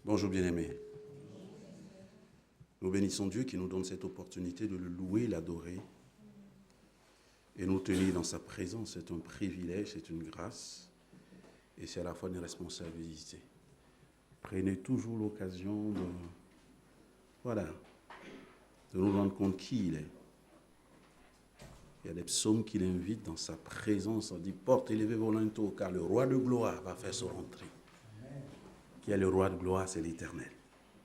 Bonjour bien-aimés. Nous bénissons Dieu qui nous donne cette opportunité de le louer, l'adorer et nous tenir dans sa présence. C'est un privilège, c'est une grâce et c'est à la fois une responsabilité. Prenez toujours l'occasion de nous rendre compte qui il est. Il y a des psaumes qui l'invitent dans sa présence. On dit, porte élevez vos linteaux, car le roi de gloire va faire son entrée. Qui est le roi de gloire? C'est l'Éternel,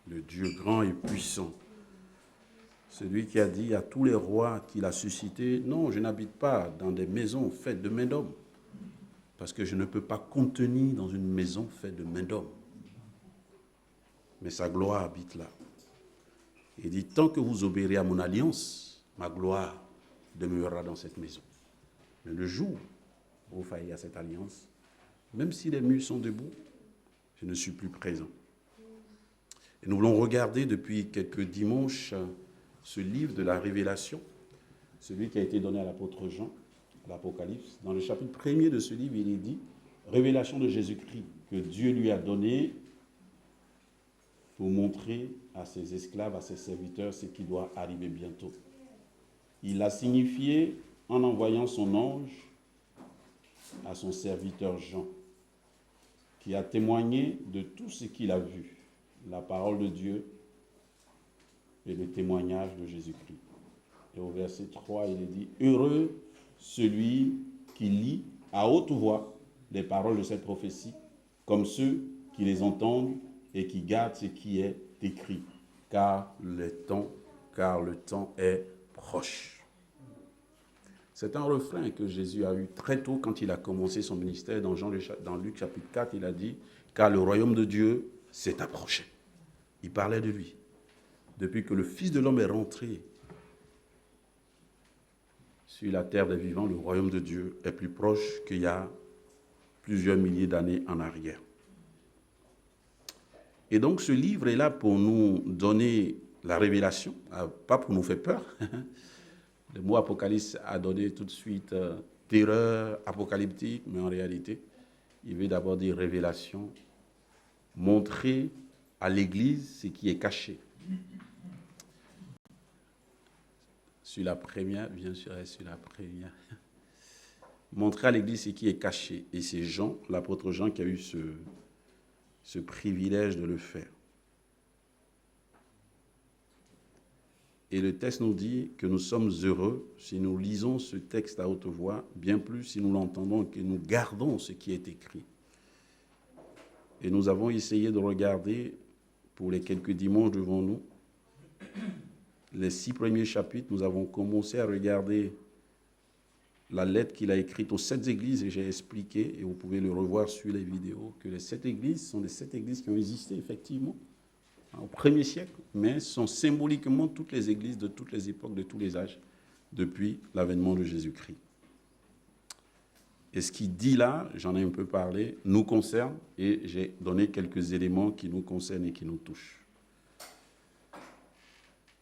le Dieu grand et puissant. Celui qui a dit à tous les rois qu'il a suscités, non, je n'habite pas dans des maisons faites de main d'homme, parce que je ne peux pas contenir dans une maison faite de main d'homme. Mais sa gloire habite là. Il dit, tant que vous obéirez à mon alliance, ma gloire demeurera dans cette maison. Mais le jour où vous faillez à cette alliance, même si les murs sont debout, je ne suis plus présent. Et nous voulons regarder depuis quelques dimanches ce livre de la Révélation, celui qui a été donné à l'apôtre Jean, l'Apocalypse. Dans le chapitre 1er de ce livre, il est dit « Révélation de Jésus-Christ que Dieu lui a donné pour montrer à ses esclaves, à ses serviteurs, ce qui doit arriver bientôt. » Il l'a signifié en envoyant son ange à son serviteur Jean, qui a témoigné de tout ce qu'il a vu, la parole de Dieu et le témoignage de Jésus-Christ. Et au verset 3, il est dit, « Heureux celui qui lit à haute voix les paroles de cette prophétie, comme ceux qui les entendent et qui gardent ce qui est écrit, car le temps est proche. » C'est un refrain que Jésus a eu très tôt quand il a commencé son ministère. Dans Luc chapitre 4, il a dit « Car le royaume de Dieu s'est approché. » Il parlait de lui. Depuis que le Fils de l'homme est rentré sur la terre des vivants, le royaume de Dieu est plus proche qu'il y a plusieurs milliers d'années en arrière. Et donc ce livre est là pour nous donner la révélation, pas pour nous faire peur. Le mot apocalypse a donné tout de suite terreur apocalyptique, mais en réalité, il veut d'abord dire révélation, montrer à l'Église ce qui est caché. Sur la première, bien sûr, sur la première. Montrer à l'Église ce qui est caché. Et c'est Jean, l'apôtre Jean, qui a eu ce privilège de le faire. Et le texte nous dit que nous sommes heureux si nous lisons ce texte à haute voix, bien plus si nous l'entendons et que nous gardons ce qui est écrit. Et nous avons essayé de regarder, pour les quelques dimanches devant nous, les 6 premiers chapitres. Nous avons commencé à regarder la lettre qu'il a écrite aux 7 églises, et j'ai expliqué, et vous pouvez le revoir sur les vidéos, que les 7 églises sont les 7 églises qui ont existé effectivement au 1er siècle, mais sont symboliquement toutes les églises de toutes les époques, de tous les âges, depuis l'avènement de Jésus-Christ. Et ce qu'il dit là, j'en ai un peu parlé, nous concerne, et j'ai donné quelques éléments qui nous concernent et qui nous touchent.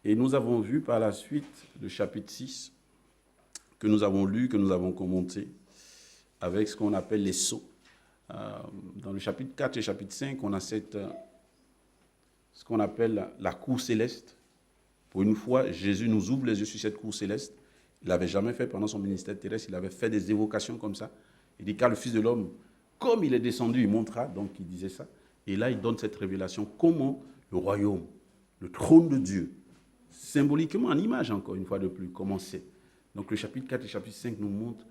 Et nous avons vu par la suite le chapitre 6, que nous avons lu, que nous avons commenté, avec ce qu'on appelle les sceaux. Dans le chapitre 4 et chapitre 5, on a ce qu'on appelle la cour céleste. Pour une fois, Jésus nous ouvre les yeux sur cette cour céleste. Il ne l'avait jamais fait pendant son ministère terrestre, il avait fait des évocations comme ça. Il dit, car le Fils de l'homme, comme il est descendu, il montera, donc il disait ça. Et là, il donne cette révélation, comment le royaume, le trône de Dieu, symboliquement, en image encore une fois de plus, comment c'est. Donc le chapitre 4 et le chapitre 5 nous montrent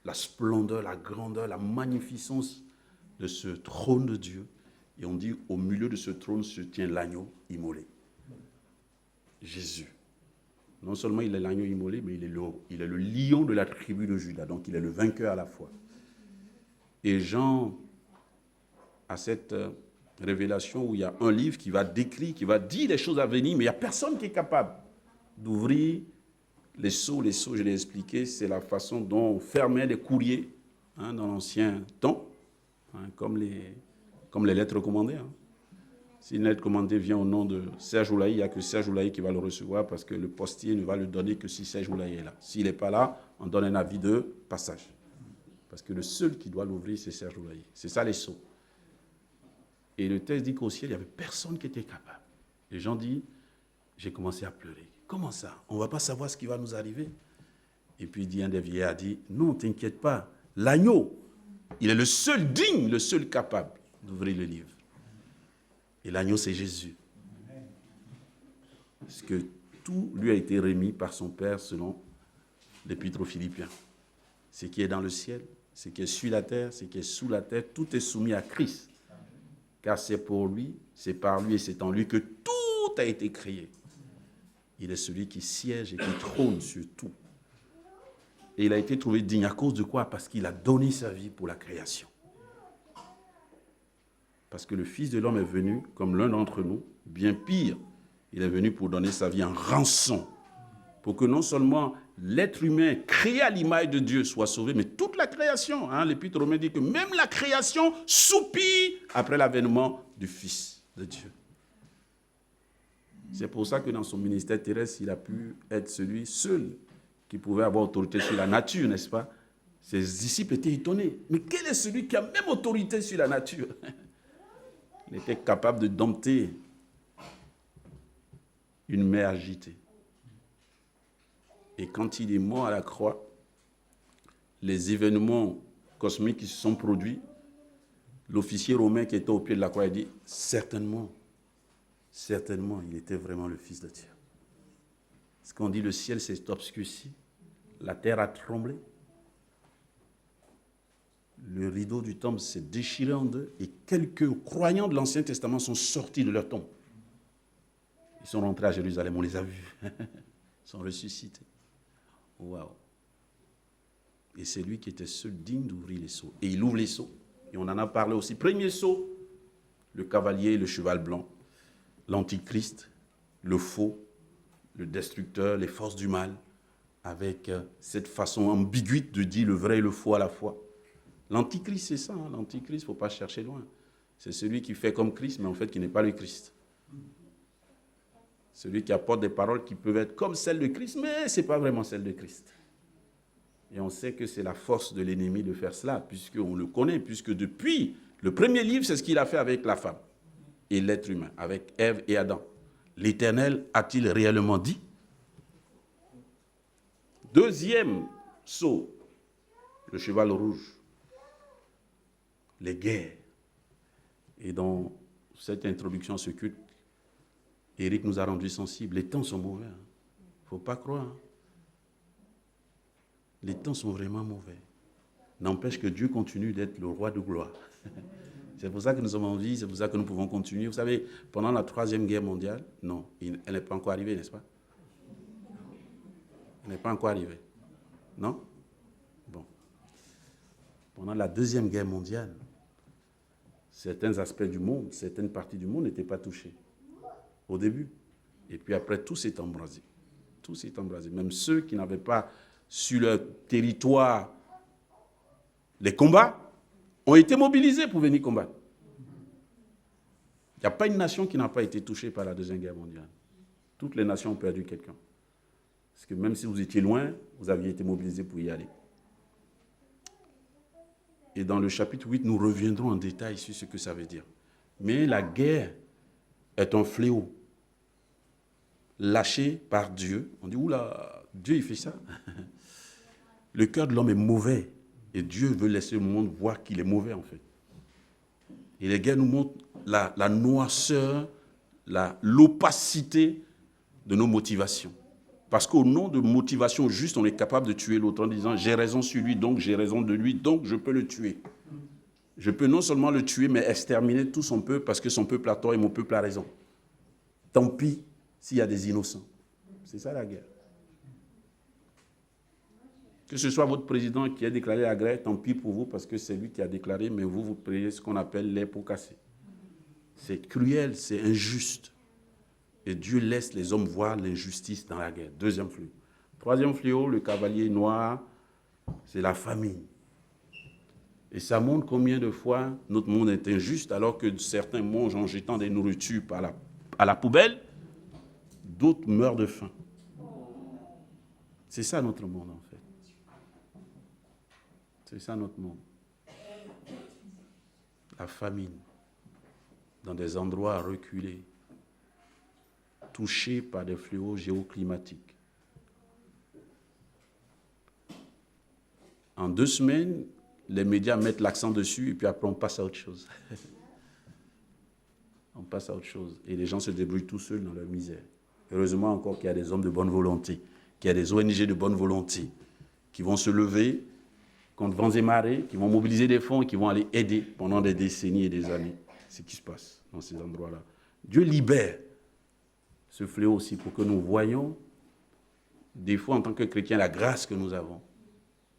la splendeur, la grandeur, la magnificence de ce trône de Dieu. Et on dit, au milieu de ce trône se tient l'agneau immolé. Jésus. Non seulement il est l'agneau immolé, mais il est le lion de la tribu de Juda. Donc il est le vainqueur à la fois. Et Jean a cette révélation où il y a un livre qui va décrire, qui va dire les choses à venir, mais il n'y a personne qui est capable d'ouvrir les sceaux. Les sceaux, je l'ai expliqué, c'est la façon dont on fermait les courriers dans l'ancien temps, comme les lettres recommandées. Si une lettre commandée vient au nom de Serge Oulaï, il n'y a que Serge Oulaï qui va le recevoir parce que le postier ne va le donner que si Serge Oulaï est là. S'il n'est pas là, on donne un avis de passage. Parce que le seul qui doit l'ouvrir, c'est Serge Oulaï. C'est ça les sceaux. Et le texte dit qu'au ciel, il n'y avait personne qui était capable. Les gens disent, j'ai commencé à pleurer. Comment ça? On ne va pas savoir ce qui va nous arriver. Et puis un des vieillards dit, non, t'inquiète pas, l'agneau, il est le seul digne, le seul capable d'ouvrir le livre. Et l'agneau, c'est Jésus. Parce que tout lui a été remis par son Père selon l'Épître aux Philippiens. Ce qui est dans le ciel, ce qui est sur la terre, ce qui est sous la terre, tout est soumis à Christ. Car c'est pour lui, c'est par lui et c'est en lui que tout a été créé. Il est celui qui siège et qui trône sur tout. Et il a été trouvé digne à cause de quoi? Parce qu'il a donné sa vie pour la création. Parce que le Fils de l'homme est venu comme l'un d'entre nous, bien pire, il est venu pour donner sa vie en rançon. Pour que non seulement l'être humain créé à l'image de Dieu soit sauvé, mais toute la création. L'Épître aux Romains dit que même la création soupire après l'avènement du Fils de Dieu. C'est pour ça que dans son ministère terrestre, il a pu être celui seul qui pouvait avoir autorité sur la nature, n'est-ce pas? Ses disciples étaient étonnés. Mais quel est celui qui a même autorité sur la nature? Il était capable de dompter une mer agitée. Et quand il est mort à la croix, les événements cosmiques qui se sont produits, l'officier romain qui était au pied de la croix a dit, certainement, il était vraiment le Fils de Dieu. Parce qu'on dit le ciel s'est obscurci, la terre a tremblé, le rideau du temple s'est déchiré en deux et quelques croyants de l'Ancien Testament sont sortis de leur tombe. Ils sont rentrés à Jérusalem, on les a vus. Ils sont ressuscités. Waouh! Et c'est lui qui était seul digne d'ouvrir les sceaux. Et il ouvre les sceaux. Et on en a parlé aussi. Premier sceau, le cavalier et le cheval blanc, l'antichrist, le faux, le destructeur, les forces du mal, avec cette façon ambiguë de dire le vrai et le faux à la fois. L'antichrist, c'est ça. L'antichrist, il ne faut pas chercher loin. C'est celui qui fait comme Christ, mais en fait qui n'est pas le Christ. Celui qui apporte des paroles qui peuvent être comme celles de Christ, mais ce n'est pas vraiment celles de Christ. Et on sait que c'est la force de l'ennemi de faire cela, puisqu'on le connaît, puisque depuis le premier livre, c'est ce qu'il a fait avec la femme et l'être humain, avec Ève et Adam. L'Éternel a-t-il réellement dit? Deuxième sceau, le cheval rouge, les guerres. Et dans cette introduction à ce culte, Éric nous a rendus sensibles. Les temps sont mauvais. Il ne faut pas croire. Les temps sont vraiment mauvais. N'empêche que Dieu continue d'être le roi de gloire. C'est pour ça que nous sommes en vie, c'est pour ça que nous pouvons continuer. Vous savez, pendant la Troisième Guerre mondiale, non, elle n'est pas encore arrivée, n'est-ce pas? Elle n'est pas encore arrivée. Non? Bon. Pendant la Deuxième Guerre mondiale, certains aspects du monde, certaines parties du monde n'étaient pas touchées. Au début. Et puis après, tout s'est embrasé. Tout s'est embrasé. Même ceux qui n'avaient pas sur leur territoire les combats ont été mobilisés pour venir combattre. Il n'y a pas une nation qui n'a pas été touchée par la Deuxième Guerre mondiale. Toutes les nations ont perdu quelqu'un. Parce que même si vous étiez loin, vous aviez été mobilisés pour y aller. Et dans le chapitre 8, nous reviendrons en détail sur ce que ça veut dire. Mais la guerre est un fléau lâché par Dieu. On dit, oula, Dieu il fait ça. Le cœur de l'homme est mauvais. Et Dieu veut laisser le monde voir qu'il est mauvais en fait. Et les guerres nous montrent la noirceur, l'opacité de nos motivations. Parce qu'au nom de motivation juste, on est capable de tuer l'autre en disant « j'ai raison sur lui, donc j'ai raison de lui, donc je peux le tuer ». Je peux non seulement le tuer, mais exterminer tout son peuple parce que son peuple a tort et mon peuple a raison. Tant pis s'il y a des innocents. C'est ça la guerre. Que ce soit votre président qui a déclaré la guerre, tant pis pour vous parce que c'est lui qui a déclaré, mais vous payez ce qu'on appelle les pots cassés. C'est cruel, c'est injuste. Et Dieu laisse les hommes voir l'injustice dans la guerre. Deuxième fléau. Troisième fléau, le cavalier noir, c'est la famine. Et ça montre combien de fois notre monde est injuste, alors que certains mangent en jetant des nourritures à la poubelle, d'autres meurent de faim. C'est ça notre monde en fait. C'est ça notre monde. La famine. dans des endroits reculés, touchés par des fléaux géoclimatiques. En 2 semaines, les médias mettent l'accent dessus et puis après on passe à autre chose. On passe à autre chose. Et les gens se débrouillent tout seuls dans leur misère. Heureusement encore qu'il y a des hommes de bonne volonté, qu'il y a des ONG de bonne volonté qui vont se lever contre vents et marées, qui vont mobiliser des fonds et qui vont aller aider pendant des décennies et des années ce qui se passe dans ces endroits-là. Dieu libère ce fléau aussi pour que nous voyions, des fois en tant que chrétiens, la grâce que nous avons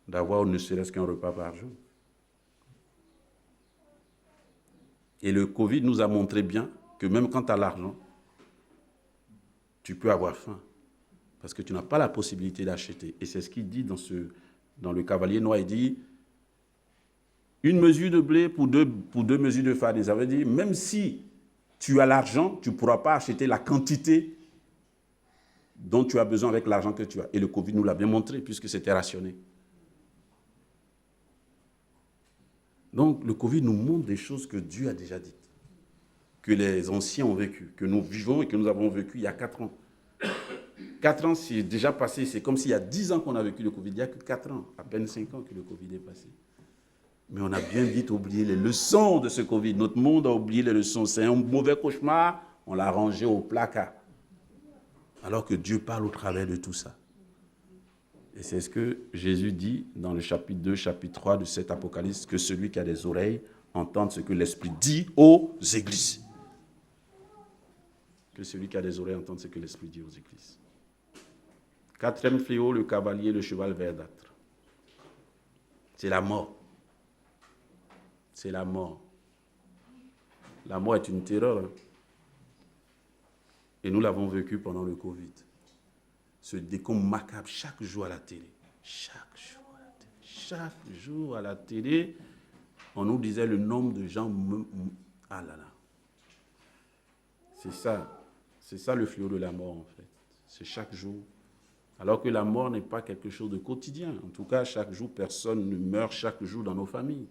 d'avoir ne serait-ce qu'un repas par jour. Et le Covid nous a montré bien que même quand tu as l'argent, tu peux avoir faim parce que tu n'as pas la possibilité d'acheter. Et c'est ce qu'il dit dans le Cavalier Noir. Il dit, une mesure de blé pour deux mesures de farine. Ça veut dire, même si tu as l'argent, tu ne pourras pas acheter la quantité dont tu as besoin avec l'argent que tu as. Et le Covid nous l'a bien montré puisque c'était rationné. Donc, le Covid nous montre des choses que Dieu a déjà dites, que les anciens ont vécues, que nous vivons et que nous avons vécu il y a 4 ans. 4 ans, c'est déjà passé. C'est comme s'il y a 10 ans qu'on a vécu le Covid. Il n'y a que 4 ans, à peine 5 ans que le Covid est passé. Mais on a bien vite oublié les leçons de ce Covid. Notre monde a oublié les leçons. C'est un mauvais cauchemar, on l'a rangé au placard. Alors que Dieu parle au travers de tout ça. Et c'est ce que Jésus dit dans le chapitre 2, chapitre 3 de cet Apocalypse, que celui qui a des oreilles entende ce que l'Esprit dit aux églises. Que celui qui a des oreilles entende ce que l'Esprit dit aux églises. 4e fléau, le cavalier, le cheval verdâtre. C'est la mort. C'est la mort. La mort est une terreur. Hein. Et nous l'avons vécu pendant le Covid. Ce décompte macabre chaque jour à la télé. Chaque jour à la télé, on nous disait le nombre de gens. Ah là là. C'est ça le fléau de la mort en fait. C'est chaque jour. Alors que la mort n'est pas quelque chose de quotidien. En tout cas, chaque jour, personne ne meurt chaque jour dans nos familles.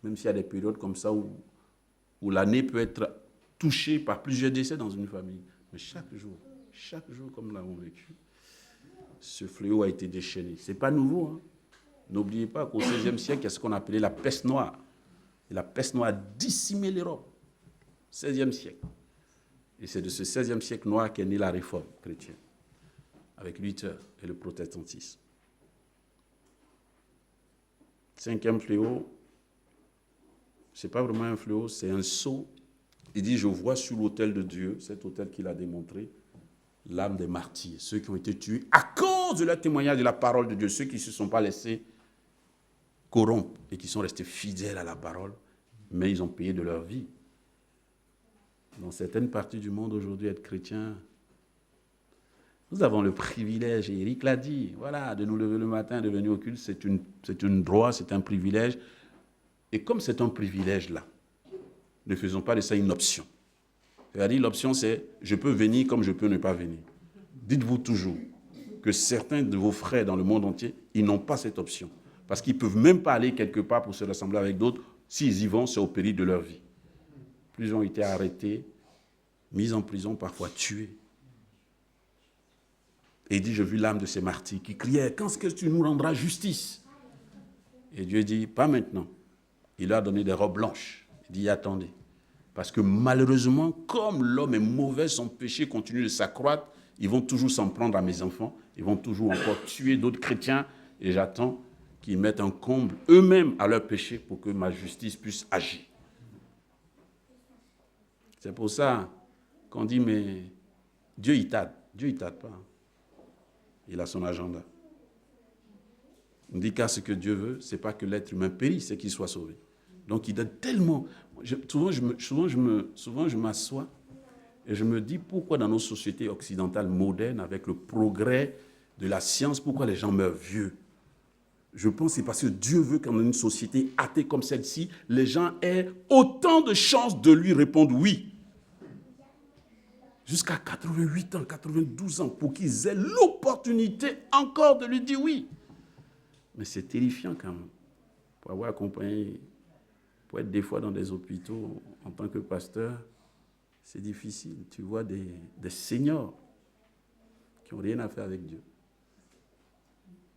Même s'il y a des périodes comme ça où l'année peut être touchée par plusieurs décès dans une famille. Mais chaque jour comme nous l'avons vécu, ce fléau a été déchaîné. Ce n'est pas nouveau. Hein. N'oubliez pas qu'au XVIe siècle, il y a ce qu'on appelait la peste noire. Et la peste noire a décimé l'Europe. XVIe siècle. Et c'est de ce XVIe siècle noir qu'est née la réforme chrétienne, avec Luther et le protestantisme. 5e fléau, ce n'est pas vraiment un fléau, c'est un sceau. Il dit, je vois sur l'autel de Dieu, cet autel qu'il a démontré, l'âme des martyrs, ceux qui ont été tués à cause de leur témoignage de la parole de Dieu, ceux qui ne se sont pas laissés corrompre et qui sont restés fidèles à la parole, mais ils ont payé de leur vie. Dans certaines parties du monde aujourd'hui, être chrétien, nous avons le privilège, et Eric l'a dit, voilà, de nous lever le matin, de venir au culte, c'est une droit, c'est un privilège. Et comme c'est un privilège là, ne faisons pas de ça une option. C'est-à-dire l'option c'est, je peux venir comme je peux ne pas venir. Dites-vous toujours que certains de vos frères dans le monde entier, ils n'ont pas cette option. Parce qu'ils ne peuvent même pas aller quelque part pour se rassembler avec d'autres. S'ils y vont, c'est au péril de leur vie. Plusieurs ont été arrêtés, mis en prison, parfois tués. Et il dit, je vis l'âme de ces martyrs qui criaient, quand est-ce que tu nous rendras justice? Et Dieu dit, pas maintenant. Il leur a donné des robes blanches. Il dit, attendez. Parce que malheureusement, comme l'homme est mauvais, son péché continue de s'accroître, ils vont toujours s'en prendre à mes enfants, ils vont toujours encore tuer d'autres chrétiens, et j'attends qu'ils mettent un comble eux-mêmes à leur péché pour que ma justice puisse agir. C'est pour ça qu'on dit, mais Dieu, il tarde. Dieu, il ne tarde pas. Il a son agenda. On dit qu'à ce que Dieu veut, ce n'est pas que l'être humain périsse, c'est qu'il soit sauvé. Donc il donne tellement... Souvent, je m'assois et je me dis pourquoi dans nos sociétés occidentales modernes, avec le progrès de la science, pourquoi les gens meurent vieux. Je pense que c'est parce que Dieu veut qu'en une société athée comme celle-ci, les gens aient autant de chances de lui répondre oui. Jusqu'à 88 ans, 92 ans, pour qu'ils aient l'opportunité encore de lui dire oui. Mais c'est terrifiant quand même. Pour avoir accompagné, pour être des fois dans des hôpitaux en tant que pasteur, C'est difficile. Tu vois des seniors qui n'ont rien à faire avec Dieu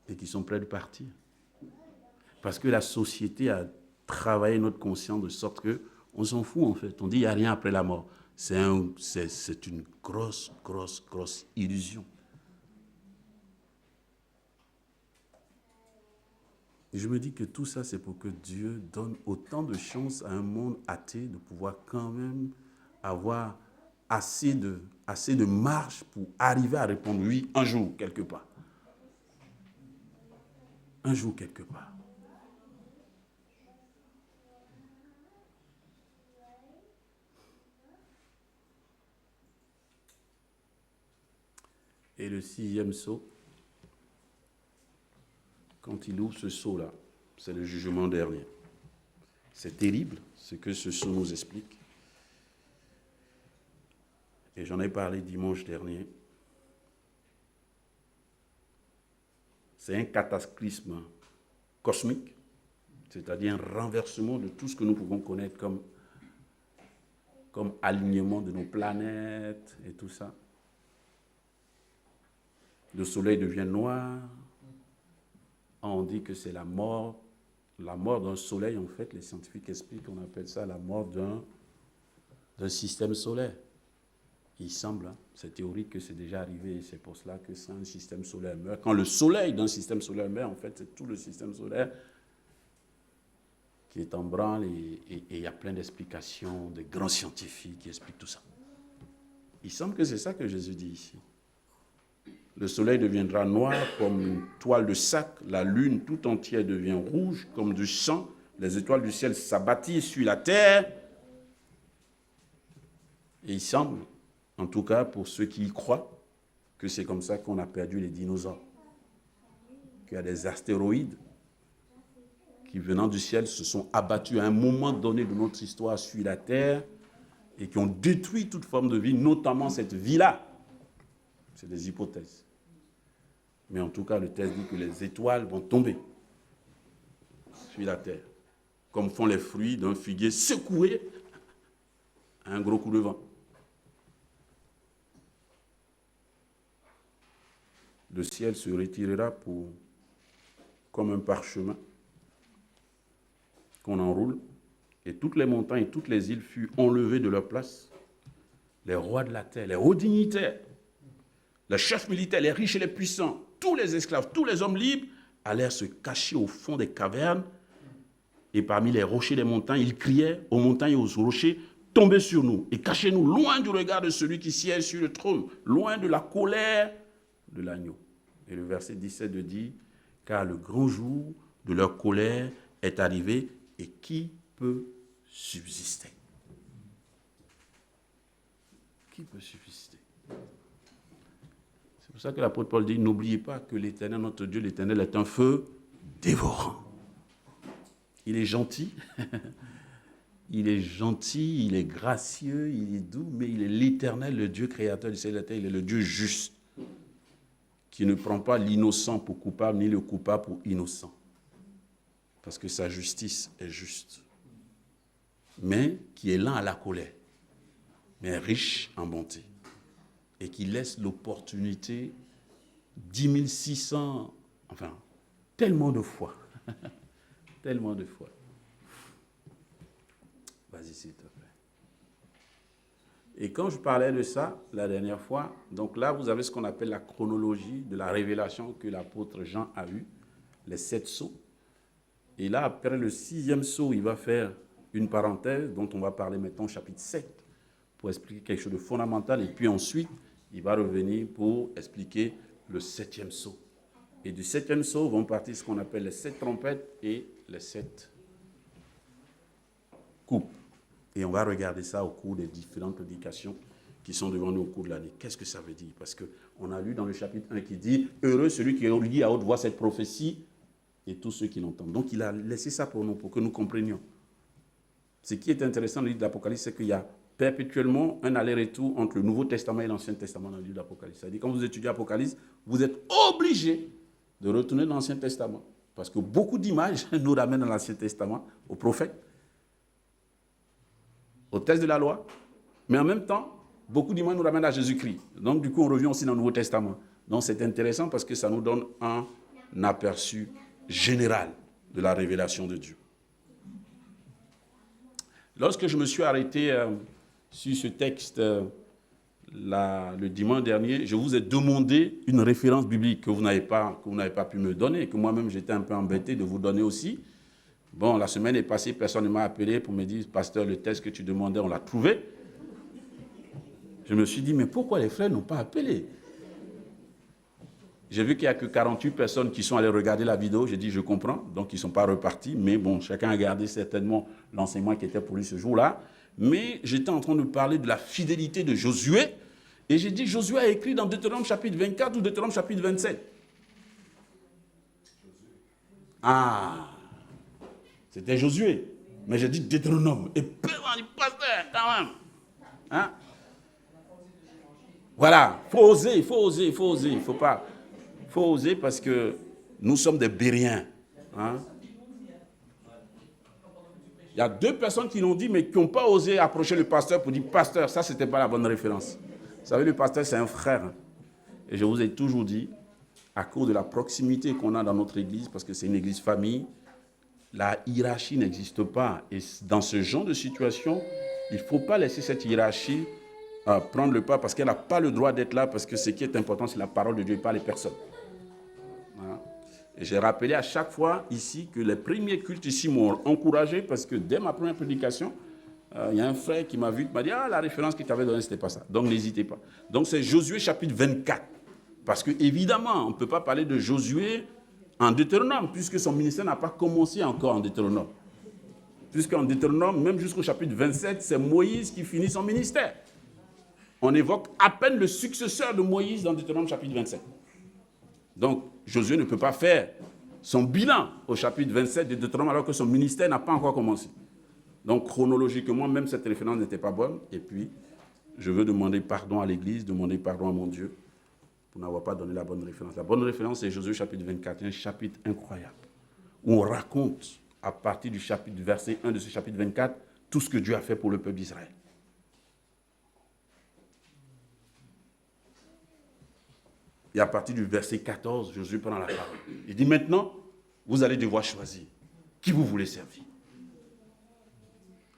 et qui sont prêts de partir. Parce que la société a travaillé notre conscience de sorte qu'on s'en fout en fait. On dit qu'il n'y a rien après la mort. C'est une grosse illusion. Et je me dis que tout ça, c'est pour que Dieu donne autant de chance à un monde athée de pouvoir quand même avoir assez de marge pour arriver à répondre oui un jour, quelque part. Un jour, quelque part. Et le 6e sceau, quand il ouvre ce sceau-là, c'est le jugement dernier. C'est terrible ce que ce sceau nous explique. Et j'en ai parlé dimanche dernier. C'est un cataclysme cosmique, c'est-à-dire un renversement de tout ce que nous pouvons connaître comme alignement de nos planètes et tout ça. Le soleil devient noir. On dit que c'est la mort d'un soleil. En fait, les scientifiques expliquent qu'on appelle ça la mort d'un système solaire. Il semble, c'est théorique, que c'est déjà arrivé. Et c'est pour cela que c'est un système solaire meurt. Quand le soleil d'un système solaire meurt, en fait, c'est tout le système solaire qui est en branle. Et il y a plein d'explications, de grands scientifiques qui expliquent tout ça. Il semble que c'est ça que Jésus dit ici. Le soleil deviendra noir comme une toile de sac, la lune tout entière devient rouge comme du sang, les étoiles du ciel s'abattent sur la terre. Et il semble, en tout cas pour ceux qui y croient, que c'est comme ça qu'on a perdu les dinosaures. Qu'il y a des astéroïdes qui, venant du ciel, se sont abattus à un moment donné de notre histoire sur la terre et qui ont détruit toute forme de vie, notamment cette vie-là. C'est des hypothèses. Mais en tout cas, le texte dit que les étoiles vont tomber sur la terre, comme font les fruits d'un figuier secoué à un gros coup de vent. Le ciel se retirera comme un parchemin qu'on enroule, et toutes les montagnes et toutes les îles furent enlevées de leur place. Les rois de la terre, les hauts dignitaires, les chefs militaires, les riches et les puissants, tous les esclaves, tous les hommes libres allèrent se cacher au fond des cavernes, et parmi les rochers des montagnes, ils criaient aux montagnes et aux rochers, tombez sur nous et cachez-nous loin du regard de celui qui siège sur le trône, loin de la colère de l'agneau. Et le verset 17 dit, car le grand jour de leur colère est arrivé, et qui peut subsister? Qui peut subsister? C'est pour ça que l'apôtre Paul dit, n'oubliez pas que l'Éternel, notre Dieu, l'Éternel est un feu dévorant. Il est gentil, il est gracieux, il est doux, mais il est l'Éternel, le Dieu créateur du ciel et de la terre, il est le Dieu juste, qui ne prend pas l'innocent pour coupable, ni le coupable pour innocent. Parce que sa justice est juste. Mais qui est lent à la colère, mais riche en bonté. Et qui laisse l'opportunité 10 600, enfin, tellement de fois. Tellement de fois. Vas-y, s'il te plaît. Et quand je parlais de ça la dernière fois, donc là, vous avez ce qu'on appelle la chronologie de la révélation que l'apôtre Jean a eue, les 7 sceaux. Et là, après le 6e sceau, il va faire une parenthèse dont on va parler maintenant au chapitre 7 pour expliquer quelque chose de fondamental. Et puis ensuite, il va revenir pour expliquer le 7e sceau. Et du 7e sceau vont partir ce qu'on appelle les 7 trompettes et les 7 coupes. Et on va regarder ça au cours des différentes prédications qui sont devant nous au cours de l'année. Qu'est-ce que ça veut dire? Parce qu'on a lu dans le chapitre 1 qui dit « Heureux celui qui lit à haute voix cette prophétie et tous ceux qui l'entendent. » Donc il a laissé ça pour nous, pour que nous comprenions. Ce qui est intéressant dans le livre d'Apocalypse, c'est qu'il y a perpétuellement un aller-retour entre le Nouveau Testament et l'Ancien Testament dans le livre d'Apocalypse. C'est-à-dire quand vous étudiez Apocalypse, vous êtes obligé de retourner dans l'Ancien Testament. Parce que beaucoup d'images nous ramènent dans l'Ancien Testament, aux prophètes, au texte de la loi, Mais en même temps, beaucoup d'images nous ramènent à Jésus-Christ. Donc, du coup, on revient aussi dans le Nouveau Testament. Donc, c'est intéressant parce que ça nous donne un aperçu général de la révélation de Dieu. Lorsque je me suis arrêté sur ce texte le dimanche dernier, je vous ai demandé une référence biblique que vous n'avez pas pu me donner, que moi-même j'étais un peu embêté de vous donner aussi. Bon, la semaine est passée, personne ne m'a appelé pour me dire, pasteur, le texte que tu demandais, on l'a trouvé. Je me suis dit, mais pourquoi les frères n'ont pas appelé? J'ai vu qu'il n'y a que 48 personnes qui sont allées regarder la vidéo. J'ai dit, je comprends, donc ils ne sont pas repartis. Mais bon, chacun a gardé certainement l'enseignement qui était pour lui ce jour-là. Mais j'étais en train de parler de la fidélité de Josué. Et j'ai dit, Josué a écrit dans Deutéronome chapitre 24 ou Deutéronome chapitre 27. Ah, c'était Josué. Mais j'ai dit Deutéronome. Et peu, on dit, pasteur, quand même. Hein? Voilà, il faut oser, il faut oser parce que nous sommes des Bériens. Hein? Il y a 2 personnes qui l'ont dit, mais qui n'ont pas osé approcher le pasteur pour dire, pasteur, ça, ce n'était pas la bonne référence. Vous savez, le pasteur, c'est un frère. Et je vous ai toujours dit, à cause de la proximité qu'on a dans notre église, parce que c'est une église famille, la hiérarchie n'existe pas. Et dans ce genre de situation, il ne faut pas laisser cette hiérarchie prendre le pas, parce qu'elle n'a pas le droit d'être là, parce que ce qui est important, c'est la parole de Dieu et pas les personnes. Voilà. Et j'ai rappelé à chaque fois ici que les premiers cultes ici m'ont encouragé, parce que dès ma première prédication, il y a un frère qui m'a vu, qui m'a dit, la référence qu'il t'avait donnée, ce n'était pas ça. Donc n'hésitez pas. Donc c'est Josué chapitre 24. Parce que évidemment, on ne peut pas parler de Josué en Deutéronome, puisque son ministère n'a pas commencé encore en Deutéronome. Puisqu'en Deutéronome, même jusqu'au chapitre 27, c'est Moïse qui finit son ministère. On évoque à peine le successeur de Moïse dans Deutéronome chapitre 27. Donc, Josué ne peut pas faire son bilan au chapitre 27 de Deutéronome alors que son ministère n'a pas encore commencé. Donc, chronologiquement, même cette référence n'était pas bonne. Et puis, je veux demander pardon à l'Église, demander pardon à mon Dieu pour n'avoir pas donné la bonne référence. La bonne référence, c'est Josué chapitre 24, un chapitre incroyable, où on raconte, à partir du chapitre, verset 1 de ce chapitre 24, tout ce que Dieu a fait pour le peuple d'Israël. Et à partir du verset 14, Josué prend la parole. Il dit, maintenant, vous allez devoir choisir qui vous voulez servir.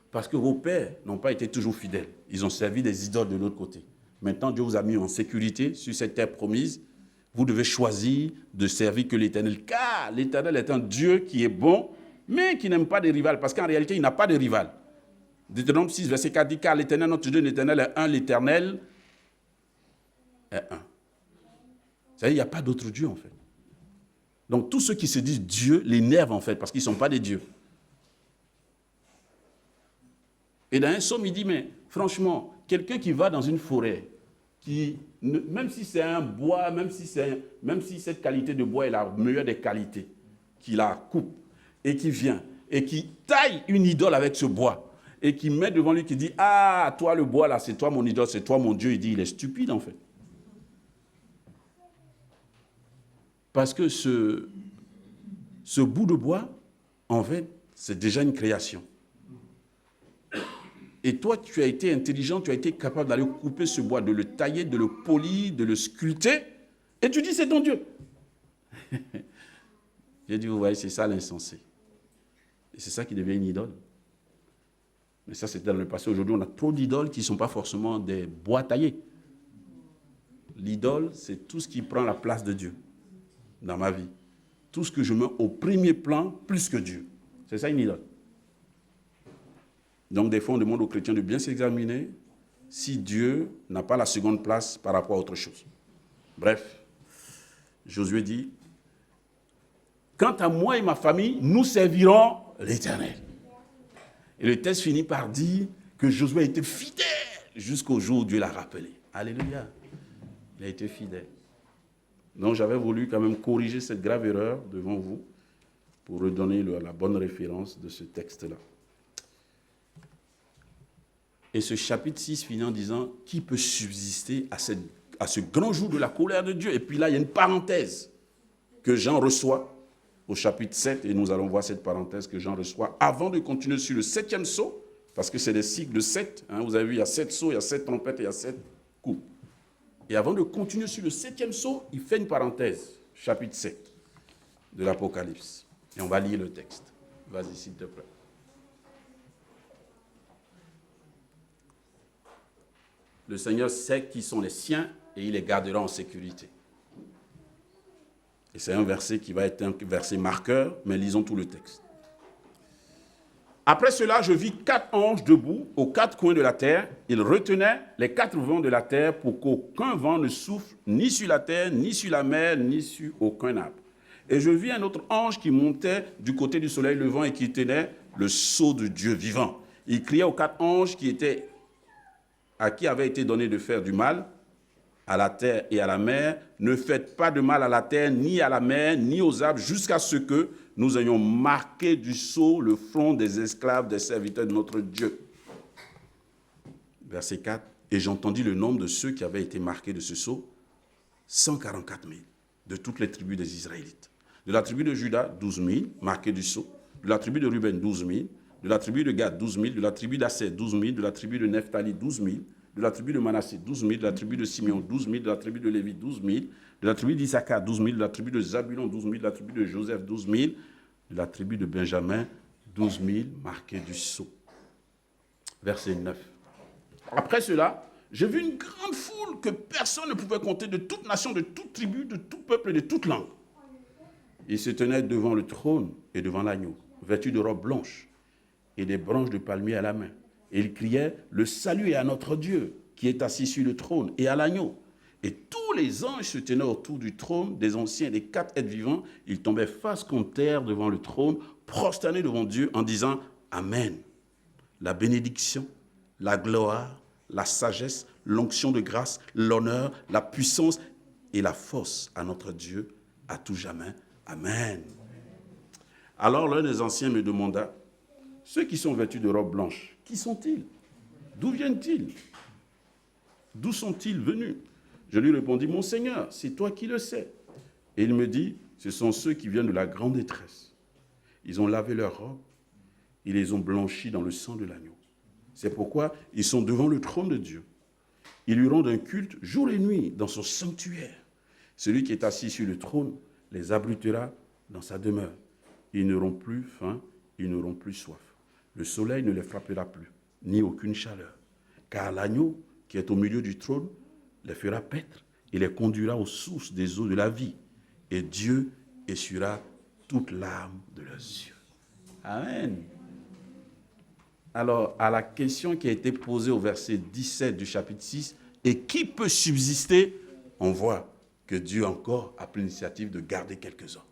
Parce que vos pères n'ont pas été toujours fidèles. Ils ont servi des idoles de l'autre côté. Maintenant, Dieu vous a mis en sécurité sur cette terre promise. Vous devez choisir de servir que l'Éternel. Car l'Éternel est un Dieu qui est bon, mais qui n'aime pas de rival. Parce qu'en réalité, il n'a pas de rival. Deutéronome 6, verset 4 dit, car l'Éternel, notre Dieu, l'Éternel est un, l'Éternel est un. C'est-à-dire, il n'y a pas d'autre Dieu, en fait. Donc, tous ceux qui se disent Dieu l'énervent, en fait, parce qu'ils ne sont pas des dieux. Et dans un psaume, il dit, mais franchement, quelqu'un qui va dans une forêt, même si c'est un bois, même si cette qualité de bois est la meilleure des qualités, qui la coupe, et qui vient, et qui taille une idole avec ce bois, et qui met devant lui, qui dit, ah, toi le bois là, c'est toi mon idole, c'est toi mon Dieu, il dit, il est stupide, en fait. Parce que ce bout de bois, en fait, c'est déjà une création. Et toi, tu as été intelligent, tu as été capable d'aller couper ce bois, de le tailler, de le polir, de le sculpter, et tu dis, c'est ton Dieu. J'ai dit, vous voyez, c'est ça l'insensé. Et c'est ça qui devient une idole. Mais ça, c'était dans le passé. Aujourd'hui, on a trop d'idoles qui ne sont pas forcément des bois taillés. L'idole, c'est tout ce qui prend la place de Dieu dans ma vie. Tout ce que je mets au premier plan plus que Dieu. C'est ça une idole. Donc, des fois, on demande aux chrétiens de bien s'examiner si Dieu n'a pas la seconde place par rapport à autre chose. Bref, Josué dit, quant à moi et ma famille, nous servirons l'Éternel. Et le texte finit par dire que Josué a été fidèle jusqu'au jour où Dieu l'a rappelé. Alléluia. Il a été fidèle. Donc, j'avais voulu quand même corriger cette grave erreur devant vous pour redonner la bonne référence de ce texte-là. Et ce chapitre 6 finit en disant, qui peut subsister à ce grand jour de la colère de Dieu? Et puis là, il y a une parenthèse que Jean reçoit au chapitre 7, et nous allons voir cette parenthèse que Jean reçoit avant de continuer sur le 7e sceau, Parce que c'est des cycles de 7. Vous avez vu, il y a 7 sceaux, il y a 7 trompettes et il y a 7 coups. Et avant de continuer sur le 7e sceau, il fait une parenthèse, chapitre 7 de l'Apocalypse. Et on va lire le texte. Vas-y, s'il te plaît. Le Seigneur sait qui sont les siens et il les gardera en sécurité. Et c'est un verset qui va être un verset marqueur, mais lisons tout le texte. Après cela, je vis 4 anges debout aux 4 coins de la terre. Ils retenaient les 4 vents de la terre pour qu'aucun vent ne souffle ni sur la terre, ni sur la mer, ni sur aucun arbre. Et je vis un autre ange qui montait du côté du soleil levant et qui tenait le sceau de Dieu vivant. Il criait aux 4 anges à qui avait été donné de faire du mal à la terre et à la mer. Ne faites pas de mal à la terre, ni à la mer, ni aux arbres, jusqu'à ce que nous ayons marqué du sceau le front des esclaves, des serviteurs de notre Dieu. Verset 4. Et j'entendis le nombre de ceux qui avaient été marqués de ce sceau, 144 000, de toutes les tribus des Israélites. De la tribu de Juda, 12 000, marqués du sceau. De la tribu de Ruben, 12 000. De la tribu de Gad, 12 000. De la tribu d'Asser, 12 000. De la tribu de Nephtali, 12 000. De la tribu de Manassé, 12 000. De la tribu de Simeon, 12 000. De la tribu de Lévi, 12 000. De la tribu d'Issachar, 12 000. De la tribu de Zabulon, 12 000. De la tribu de Joseph, 12 000. De la tribu de Benjamin, 12 000, marqués du sceau. Verset 9. Après cela, j'ai vu une grande foule que personne ne pouvait compter, de toute nation, de toute tribu, de tout peuple et de toute langue. Ils se tenaient devant le trône et devant l'agneau, vêtus de robes blanches et des branches de palmier à la main. Et ils criaient, le salut est à notre Dieu, qui est assis sur le trône, et à l'agneau. Et tous les anges se tenaient autour du trône, des anciens et des 4 êtres vivants. Ils tombaient face contre terre devant le trône, prosternés devant Dieu, en disant Amen. La bénédiction, la gloire, la sagesse, l'onction de grâce, l'honneur, la puissance et la force à notre Dieu, à tout jamais. Amen. Alors l'un des anciens me demanda, ceux qui sont vêtus de robes blanches, qui sont-ils? D'où viennent-ils? D'où sont-ils venus? Je lui répondis, mon Seigneur, c'est toi qui le sais. Et il me dit, ce sont ceux qui viennent de la grande détresse. Ils ont lavé leurs robes, ils les ont blanchis dans le sang de l'agneau. C'est pourquoi ils sont devant le trône de Dieu. Ils lui rendent un culte jour et nuit dans son sanctuaire. Celui qui est assis sur le trône les abritera dans sa demeure. Ils n'auront plus faim, ils n'auront plus soif. Le soleil ne les frappera plus, ni aucune chaleur. Car l'agneau qui est au milieu du trône les fera paître et les conduira aux sources des eaux de la vie. Et Dieu essuiera toute larme de leurs yeux. Amen. Alors, à la question qui a été posée au verset 17 du chapitre 6, et qui peut subsister, on voit que Dieu encore a pris l'initiative de garder quelques-uns.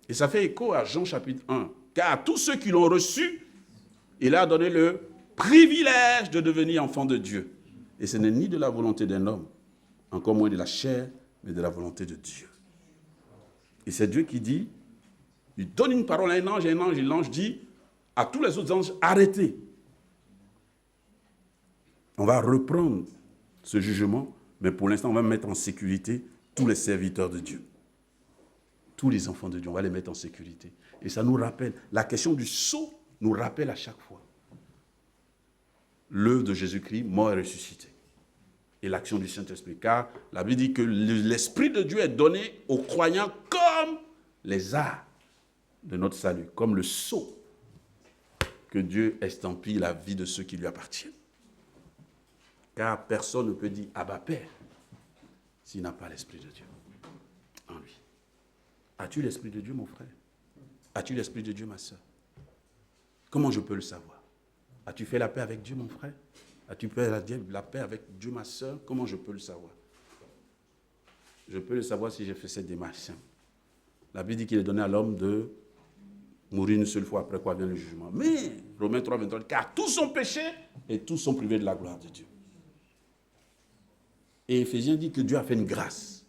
Et ça fait écho à Jean chapitre 1. Car à tous ceux qui l'ont reçu, il a donné le privilège de devenir enfants de Dieu. Et ce n'est ni de la volonté d'un homme, encore moins de la chair, mais de la volonté de Dieu. Et c'est Dieu qui dit, il donne une parole à un ange, et l'ange dit à tous les autres anges, arrêtez. On va reprendre ce jugement, mais pour l'instant, on va mettre en sécurité tous les serviteurs de Dieu. Tous les enfants de Dieu, on va les mettre en sécurité. Et ça nous rappelle, la question du sceau nous rappelle à chaque fois l'œuvre de Jésus-Christ, mort et ressuscité. Et l'action du Saint-Esprit. Car la Bible dit que l'Esprit de Dieu est donné aux croyants comme les arts de notre salut, comme le sceau que Dieu estampille la vie de ceux qui lui appartiennent. Car personne ne peut dire « Abba Père » s'il n'a pas l'Esprit de Dieu en lui. As-tu l'Esprit de Dieu, mon frère? As-tu l'Esprit de Dieu, ma soeur? Comment je peux le savoir? As-tu fait la paix avec Dieu, mon frère? As-tu fait la paix avec Dieu, ma soeur? Comment je peux le savoir? Je peux le savoir si j'ai fait cette démarche. La Bible dit qu'il est donné à l'homme de mourir une seule fois, après quoi vient le jugement. Mais, Romains 3, 23, car tous sont péchés et tous sont privés de la gloire de Dieu. Et Éphésiens dit que Dieu a fait une grâce.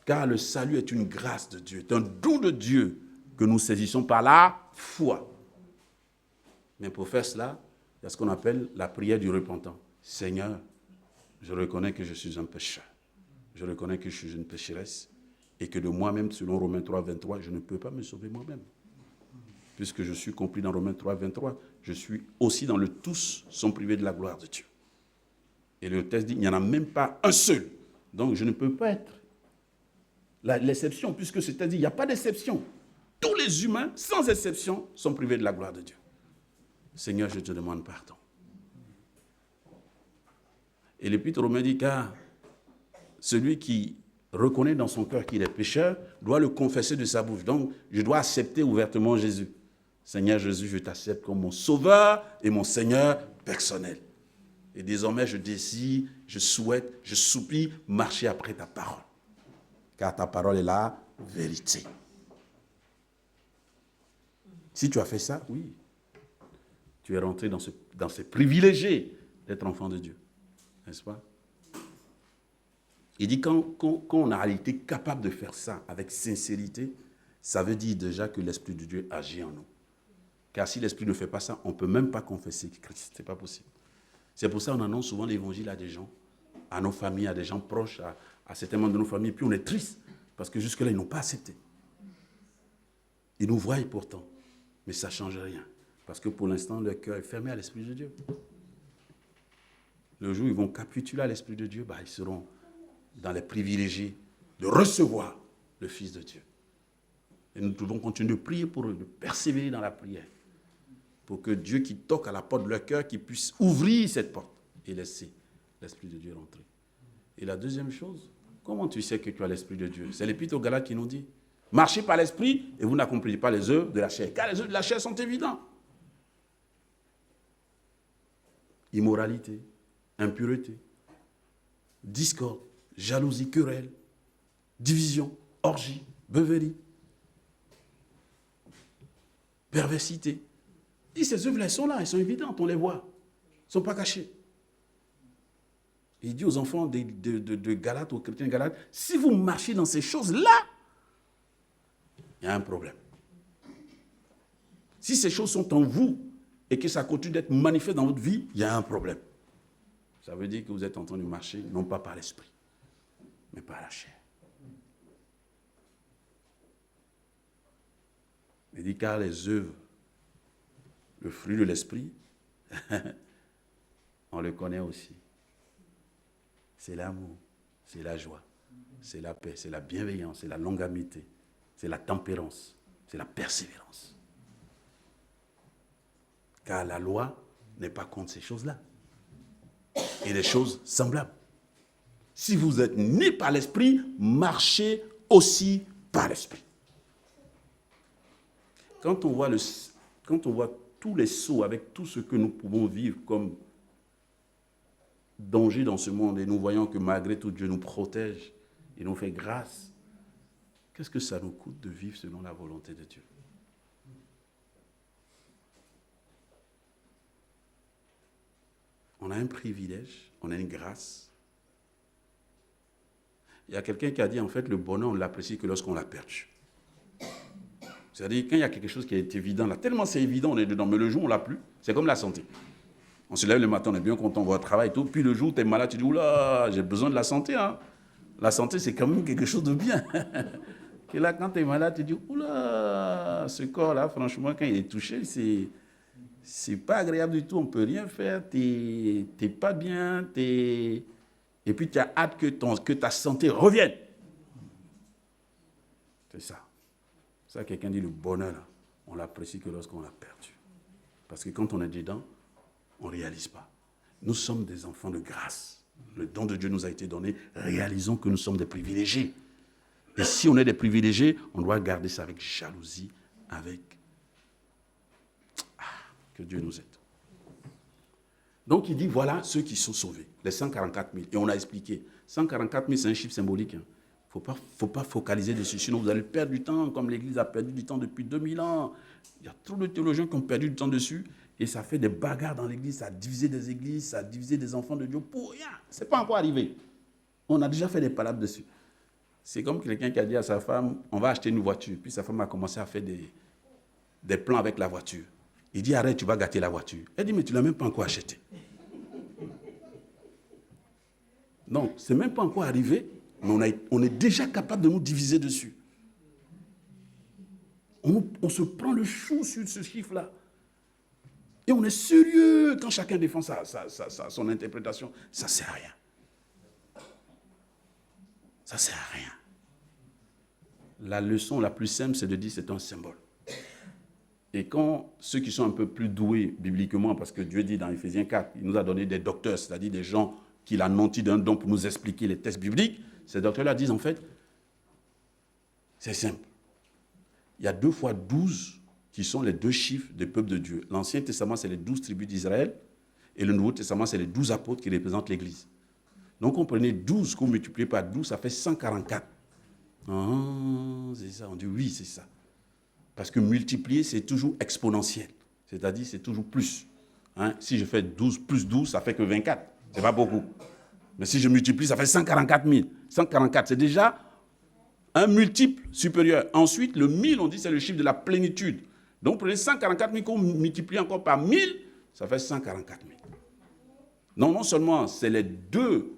Car le salut est une grâce de Dieu, c'est un don de Dieu que nous saisissons par la foi. Mais pour faire cela, il y a ce qu'on appelle la prière du repentant. Seigneur, je reconnais que je suis un pécheur. Je reconnais que je suis une pécheresse et que de moi-même, selon Romains 3, 23, je ne peux pas me sauver moi-même. puisque je suis compris dans Romains 3, 23, je suis aussi dans le tous sont privés de la gloire de Dieu. Et le texte dit, il n'y en a même pas un seul. Donc je ne peux pas être l'exception, puisque c'est-à-dire, il n'y a pas d'exception. Tous les humains, sans exception, sont privés de la gloire de Dieu. Seigneur, je te demande pardon. Et l'Épître aux Romains dit, car celui qui reconnaît dans son cœur qu'il est pécheur doit le confesser de sa bouche. Donc, je dois accepter ouvertement Jésus. Seigneur Jésus, je t'accepte comme mon sauveur et mon Seigneur personnel. Et désormais, je désire, je souhaite, je soupire marcher après ta parole. Car ta parole est la vérité. Si tu as fait ça, oui, tu es rentré dans ces privilégiés d'être enfant de Dieu. N'est-ce pas? Il dit quand on a été capable de faire ça avec sincérité, ça veut dire déjà que l'Esprit de Dieu agit en nous. Car si l'Esprit ne fait pas ça, on ne peut même pas confesser Christ. Ce n'est pas possible. C'est pour ça qu'on annonce souvent l'évangile à des gens, à nos familles, à des gens proches, à certains membres de nos familles. Puis on est triste, parce que jusque-là, ils n'ont pas accepté. Ils nous voient pourtant, mais ça ne change rien. Parce que pour l'instant, leur cœur est fermé à l'Esprit de Dieu. Le jour où ils vont capituler à l'Esprit de Dieu, ils seront dans les privilégiés de recevoir le Fils de Dieu. Et nous devons continuer de prier pour eux, de persévérer dans la prière, pour que Dieu qui toque à la porte de leur cœur, qu'il puisse ouvrir cette porte et laisser l'Esprit de Dieu rentrer. Et la deuxième chose, comment tu sais que tu as l'Esprit de Dieu? C'est l'Épître aux Galates qui nous dit, marchez par l'Esprit et vous n'accomplissez pas les œuvres de la chair, car les œuvres de la chair sont évidentes. Immoralité, impureté, discorde, jalousie, querelle, division, orgie, beuverie, perversité. Et ces œuvres-là, elles sont là, elles sont évidentes, on les voit. Elles ne sont pas cachées. Et il dit aux enfants de Galates, aux chrétiens de Galates, si vous marchez dans ces choses-là, il y a un problème. Si ces choses sont en vous et que ça continue d'être manifeste dans votre vie, il y a un problème. Ça veut dire que vous êtes en train de marcher, non pas par l'esprit, mais par la chair. Il dit, car les œuvres, le fruit de l'esprit, on le connaît aussi. C'est l'amour, c'est la joie, c'est la paix, c'est la bienveillance, c'est la longanimité, c'est la tempérance, c'est la persévérance. Car la loi n'est pas contre ces choses-là. Et des choses semblables. Si vous êtes nés par l'esprit, marchez aussi par l'esprit. Quand on voit tous les sauts avec tout ce que nous pouvons vivre comme danger dans ce monde et nous voyons que malgré tout Dieu nous protège et nous fait grâce, qu'est-ce que ça nous coûte de vivre selon la volonté de Dieu? On a un privilège, on a une grâce. Il y a quelqu'un qui a dit, en fait, le bonheur, on ne l'apprécie que lorsqu'on l'a perdu. C'est-à-dire, quand il y a quelque chose qui est évident, là, tellement c'est évident, on est dedans, mais le jour, on ne l'a plus. C'est comme la santé. On se lève le matin, on est bien content, on va au travail et tout, puis le jour où tu es malade, tu dis, oula, j'ai besoin de la santé. Hein. La santé, c'est quand même quelque chose de bien. Et là, quand tu es malade, tu dis, oula, ce corps-là, franchement, quand il est touché, c'est pas agréable du tout, on ne peut rien faire, t'es pas bien, et puis tu as hâte que ta santé revienne. C'est ça. Ça, quelqu'un dit le bonheur, là, on l'apprécie que lorsqu'on l'a perdu. Parce que quand on est dedans, on ne réalise pas. Nous sommes des enfants de grâce. Le don de Dieu nous a été donné. Réalisons que nous sommes des privilégiés. Et si on est des privilégiés, on doit garder ça avec jalousie, avec... que Dieu nous aide. Donc il dit, voilà ceux qui sont sauvés, les 144 000. Et on a expliqué, 144 000, c'est un chiffre symbolique. Il ne faut pas focaliser dessus, sinon vous allez perdre du temps, comme l'Église a perdu du temps depuis 2000 ans. Il y a trop de théologiens qui ont perdu du temps dessus, et ça fait des bagarres dans l'Église, ça a divisé des églises, ça a divisé des enfants de Dieu pour rien. Ce n'est pas encore arrivé. On a déjà fait des palabres dessus. C'est comme quelqu'un qui a dit à sa femme, on va acheter une voiture. Puis sa femme a commencé à faire des plans avec la voiture. Il dit, arrête, tu vas gâter la voiture. Elle dit, mais tu ne l'as même pas encore achetée. Donc, ce n'est même pas encore arrivé, mais on est déjà capable de nous diviser dessus. On se prend le chou sur ce chiffre-là. Et on est sérieux quand chacun défend son interprétation. Ça ne sert à rien. Ça ne sert à rien. La leçon la plus simple, c'est de dire que c'est un symbole. Et quand ceux qui sont un peu plus doués bibliquement, parce que Dieu dit dans Éphésiens 4, il nous a donné des docteurs, c'est-à-dire des gens qu'il a nantis d'un don pour nous expliquer les textes bibliques, ces docteurs-là disent en fait, c'est simple. Il y a 2 fois 12 qui sont les 2 chiffres des peuples de Dieu. L'Ancien Testament, c'est les 12 tribus d'Israël, et le Nouveau Testament, c'est les 12 apôtres qui représentent l'Église. Donc on prenait 12 qu'on multipliait par 12, ça fait 144. Ah, c'est ça, on dit oui, c'est ça. Parce que multiplier, c'est toujours exponentiel. C'est-à-dire, c'est toujours plus. Hein? Si je fais 12 plus 12, ça fait que 24. C'est pas beaucoup. Mais si je multiplie, ça fait 144 000. 144, c'est déjà un multiple supérieur. Ensuite, le 1000, on dit, c'est le chiffre de la plénitude. Donc, prenez 144 000 qu'on multiplie encore par 1000, ça fait 144 000. Non seulement c'est les 2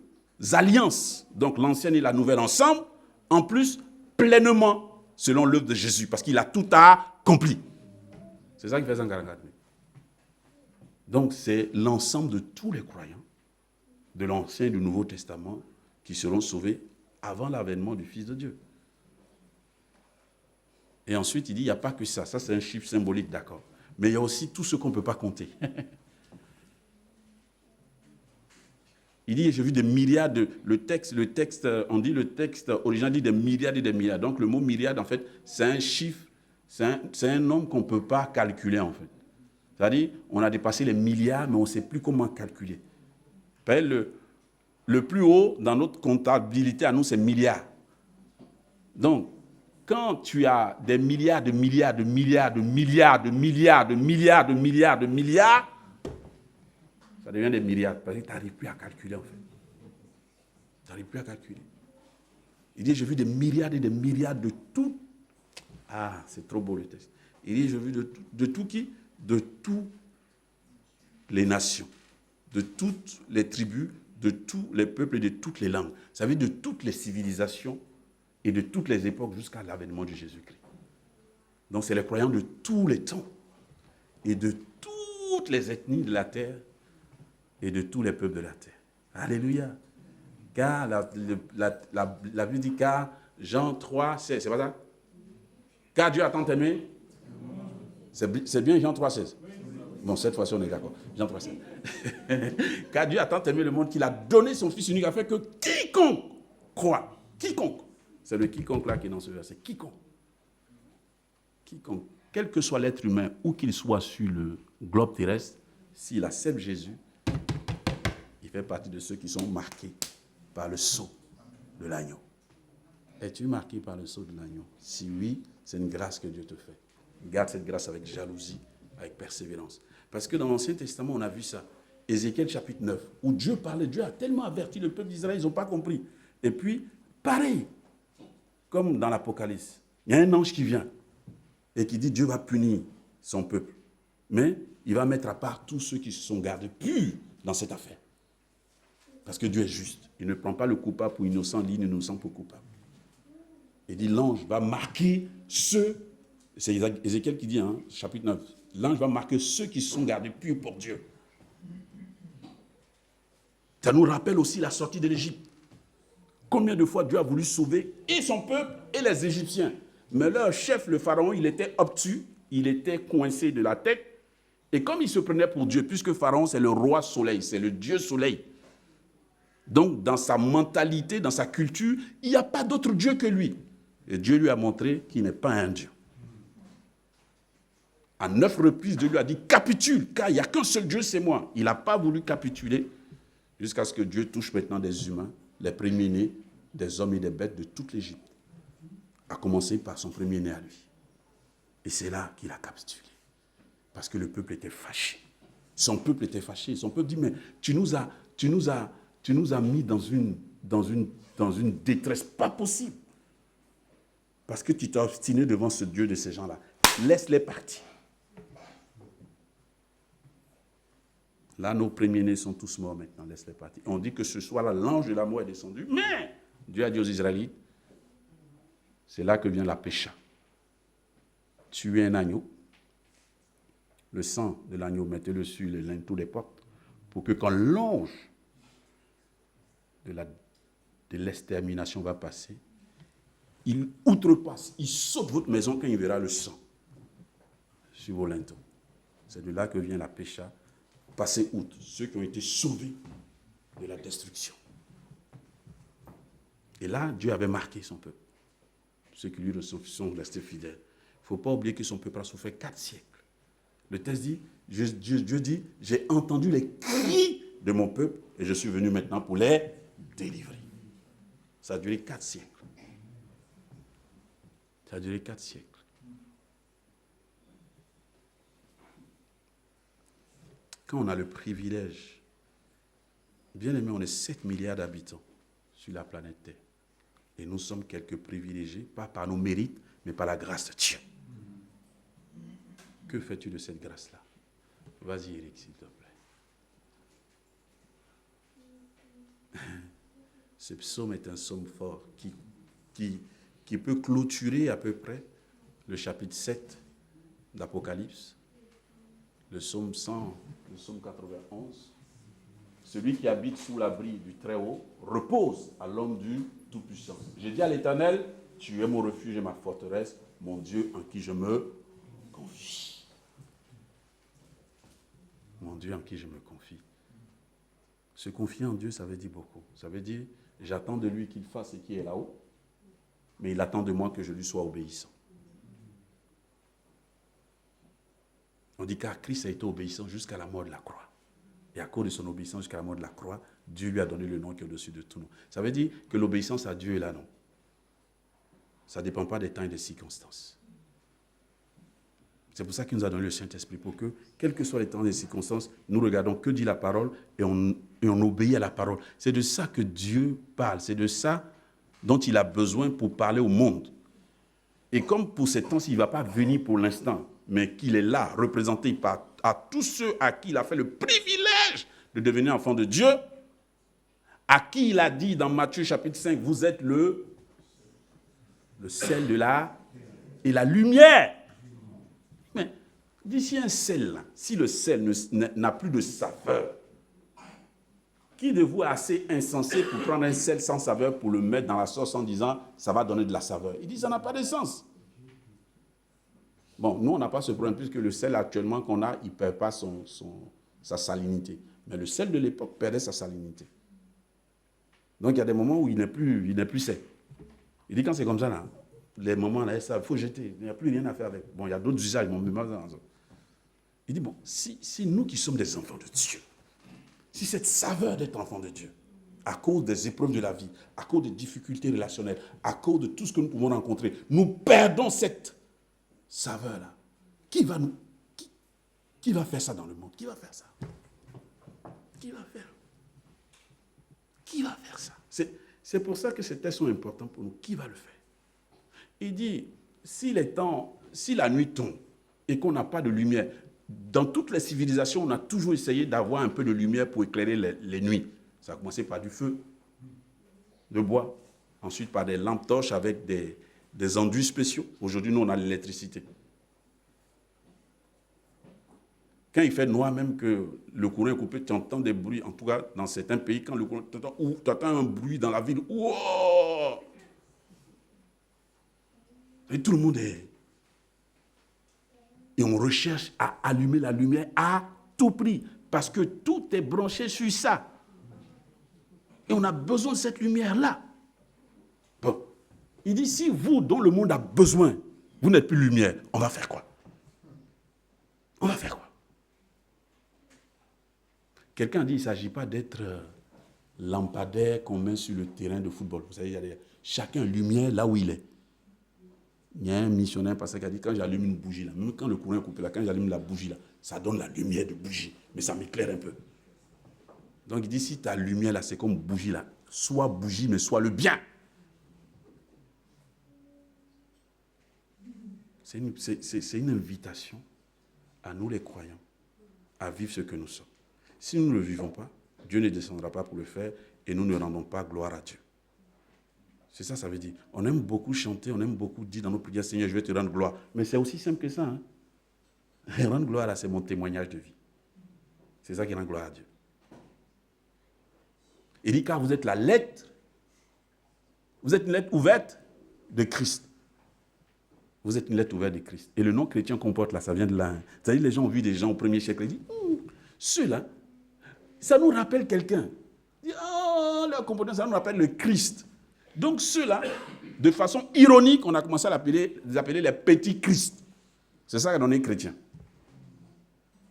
alliances, donc l'ancienne et la nouvelle ensemble, en plus, pleinement, selon l'œuvre de Jésus, parce qu'il a tout accompli. C'est ça qui fait 144 000. Donc, c'est l'ensemble de tous les croyants de l'Ancien et du Nouveau Testament qui seront sauvés avant l'avènement du Fils de Dieu. Et ensuite, il dit, il n'y a pas que ça. Ça, c'est un chiffre symbolique, d'accord. Mais il y a aussi tout ce qu'on ne peut pas compter. Il dit, j'ai vu des milliards de... Le texte original dit des milliards et des milliards. Donc, le mot milliard, en fait, c'est un chiffre, c'est un nombre qu'on ne peut pas calculer, en fait. C'est-à-dire, on a dépassé les milliards, mais on ne sait plus comment calculer. Le plus haut, dans notre comptabilité, à nous, c'est milliards. Donc, quand tu as des milliards de milliards de milliards de milliards de milliards de milliards de milliards de milliards, ça devient des milliards, parce que tu n'arrives plus à calculer, en fait. Tu n'arrives plus à calculer. Il dit, j'ai vu des milliards et des milliards de tout. Ah, c'est trop beau le texte. Il dit, j'ai vu de tout qui? De tous les nations, de toutes les tribus, de tous les peuples et de toutes les langues. Ça veut dire de toutes les civilisations et de toutes les époques jusqu'à l'avènement de Jésus-Christ. Donc, c'est les croyants de tous les temps et de toutes les ethnies de la terre et de tous les peuples de la terre. Alléluia. Car la Bible dit, car Jean 3, 16, c'est pas ça? Car Dieu a tant aimé. C'est bien Jean 3, 16. Bon, cette fois-ci, on est d'accord. Jean 3, 16. Car Dieu a tant aimé le monde qu'il a donné son Fils unique afin que quiconque croit, quiconque, c'est le quiconque là qui est dans ce verset, quiconque, quel que soit l'être humain, où qu'il soit sur le globe terrestre, s'il accepte Jésus, il fait partie de ceux qui sont marqués par le sceau de l'agneau. Es-tu marqué par le sceau de l'agneau? Si oui, c'est une grâce que Dieu te fait. Garde cette grâce avec jalousie, avec persévérance. Parce que dans l'Ancien Testament, on a vu ça. Ézéchiel chapitre 9, où Dieu parlait, Dieu a tellement averti le peuple d'Israël, ils n'ont pas compris. Et puis, pareil, comme dans l'Apocalypse, il y a un ange qui vient et qui dit Dieu va punir son peuple. Mais il va mettre à part tous ceux qui se sont gardés purs dans cette affaire. Parce que Dieu est juste. Il ne prend pas le coupable pour innocent, ni l'innocent pour coupable. Il dit l'ange va marquer ceux, c'est Ézéchiel qui dit, chapitre 9, l'ange va marquer ceux qui se sont gardés purs pour Dieu. Ça nous rappelle aussi la sortie de l'Égypte. Combien de fois Dieu a voulu sauver et son peuple et les Égyptiens. Mais leur chef, le pharaon, il était obtus, il était coincé de la tête. Et comme il se prenait pour Dieu, puisque pharaon c'est le roi soleil, c'est le Dieu soleil. Donc dans sa mentalité, dans sa culture, il n'y a pas d'autre Dieu que lui. Et Dieu lui a montré qu'il n'est pas un Dieu. À 9 reprises, Dieu lui a dit « Capitule, car il n'y a qu'un seul Dieu, c'est moi. » Il n'a pas voulu capituler jusqu'à ce que Dieu touche maintenant des humains, les premiers-nés, des hommes et des bêtes de toute l'Égypte. À commencer par son premier-né à lui. Et c'est là qu'il a capitulé. Parce que le peuple était fâché. Son peuple était fâché. Son peuple dit « Mais tu nous as mis dans une détresse pas possible. Parce que tu t'es obstiné devant ce Dieu de ces gens-là. Laisse-les partir. » Là, nos premiers-nés sont tous morts maintenant. Laisse-les partir. On dit que ce soir-là, l'ange de la mort est descendu. Mais Dieu a dit aux Israélites, c'est là que vient la pécha. tuez un agneau. Le sang de l'agneau, mettez-le sur les linteaux des portes pour que quand l'ange de l'extermination va passer, il outrepasse, il saute votre maison quand il verra le sang sur vos linteaux. C'est de là que vient la pécha. Passer outre, ceux qui ont été sauvés de la destruction. Et là, Dieu avait marqué son peuple. Ceux qui lui sont restés fidèles. Il ne faut pas oublier que son peuple a souffert 4 siècles. Le texte dit, Dieu dit, j'ai entendu les cris de mon peuple et je suis venu maintenant pour les délivrer. Ça a duré 4 siècles. Ça a duré 4 siècles. Quand on a le privilège, bien aimé, on est 7 milliards d'habitants sur la planète Terre. Et nous sommes quelques privilégiés, pas par nos mérites, mais par la grâce de Dieu. Que fais-tu de cette grâce-là? Vas-y, Eric, s'il te plaît. Ce psaume est un psaume fort qui peut clôturer à peu près le chapitre 7 d'Apocalypse, le psaume 100, le psaume 91. Celui qui habite sous l'abri du Très-Haut repose à l'ombre du Tout-Puissant. J'ai dit à l'Éternel, tu es mon refuge et ma forteresse, mon Dieu en qui je me confie. Mon Dieu en qui je me confie. Se confier en Dieu, ça veut dire beaucoup. Ça veut dire, j'attends de lui qu'il fasse ce qui est là-haut, mais il attend de moi que je lui sois obéissant. On dit car Christ a été obéissant jusqu'à la mort de la croix. Et à cause de son obéissance jusqu'à la mort de la croix, Dieu lui a donné le nom qui est au-dessus de tout nom. Ça veut dire que l'obéissance à Dieu est là, non? Ça ne dépend pas des temps et des circonstances. C'est pour ça qu'il nous a donné le Saint-Esprit, pour que, quels que soient les temps et les circonstances, nous regardons que dit la parole et on obéit à la parole. C'est de ça que Dieu parle. C'est de ça dont il a besoin pour parler au monde. Et comme pour ces temps-ci, il ne va pas venir pour l'instant, mais qu'il est là, représenté par à tous ceux à qui il a fait le privilège de devenir enfant de Dieu, à qui il a dit dans Matthieu chapitre 5, vous êtes le sel de la et la lumière. Mais d'ici un sel, là, si le sel n'a plus de saveur, qui de vous est assez insensé pour prendre un sel sans saveur pour le mettre dans la sauce en disant ça va donner de la saveur? Il dit ça n'a pas de sens. Bon, nous on n'a pas ce problème puisque le sel actuellement qu'on a, il ne perd pas sa salinité. Mais le sel de l'époque perdait sa salinité. Donc il y a des moments où il n'est plus sel. Il dit quand c'est comme ça, là, les moments là, il faut jeter, il n'y a plus rien à faire avec. Bon, il y a d'autres usages, mais il dit bon, si nous qui sommes des enfants de Dieu, si cette saveur d'être enfant de Dieu, à cause des épreuves de la vie, à cause des difficultés relationnelles, à cause de tout ce que nous pouvons rencontrer, nous perdons cette saveur-là. Qui va faire ça dans le monde? Qui va faire ça? Qui va faire? Qui va faire ça? C'est pour ça que ces textes sont importants pour nous. Qui va le faire? Il dit, si la nuit tombe et qu'on n'a pas de lumière, dans toutes les civilisations, on a toujours essayé d'avoir un peu de lumière pour éclairer les nuits. Ça a commencé par du feu de bois, ensuite par des lampes torches avec des enduits spéciaux. Aujourd'hui, nous, on a l'électricité. Quand il fait noir, même que le courant est coupé, tu entends des bruits, en tout cas dans certains pays, quand le courant, tu entends un bruit dans la ville, wow! Et tout le monde est... Et on recherche à allumer la lumière à tout prix, parce que tout est branché sur ça. Et on a besoin de cette lumière-là. Bon, il dit, si vous, dont le monde a besoin, vous n'êtes plus lumière, on va faire quoi? On va faire quoi? Quelqu'un dit, il ne s'agit pas d'être lampadaire qu'on met sur le terrain de football. Vous savez, il y a chacun lumière là où il est. Il y a un missionnaire parce qu'il a dit, quand j'allume une bougie, là, même quand le courant est coupé, là, quand j'allume la bougie, là, ça donne la lumière de bougie, mais ça m'éclaire un peu. Donc il dit, si ta lumière, là, c'est comme bougie, là, soit bougie, mais soit le bien. C'est une invitation à nous les croyants à vivre ce que nous sommes. Si nous ne le vivons pas, Dieu ne descendra pas pour le faire et nous ne rendons pas gloire à Dieu. C'est ça, ça veut dire. On aime beaucoup chanter, on aime beaucoup dire dans nos prières, Seigneur, je vais te rendre gloire. Mais c'est aussi simple que ça. Hein? Rendre gloire, là, c'est mon témoignage de vie. C'est ça qui rend gloire à Dieu. Il dit, car vous êtes la lettre, vous êtes une lettre ouverte de Christ. Vous êtes une lettre ouverte de Christ. Et le nom chrétien qu'on porte là, ça vient de là. Hein? C'est-à-dire, les gens ont vu des gens au premier siècle, ils disent, ceux-là, ça nous rappelle quelqu'un. Ils disent, leur comportement, ça nous rappelle le Christ. Donc ceux-là, de façon ironique, on a commencé à les appeler les petits Christ. C'est ça qu'on est chrétien.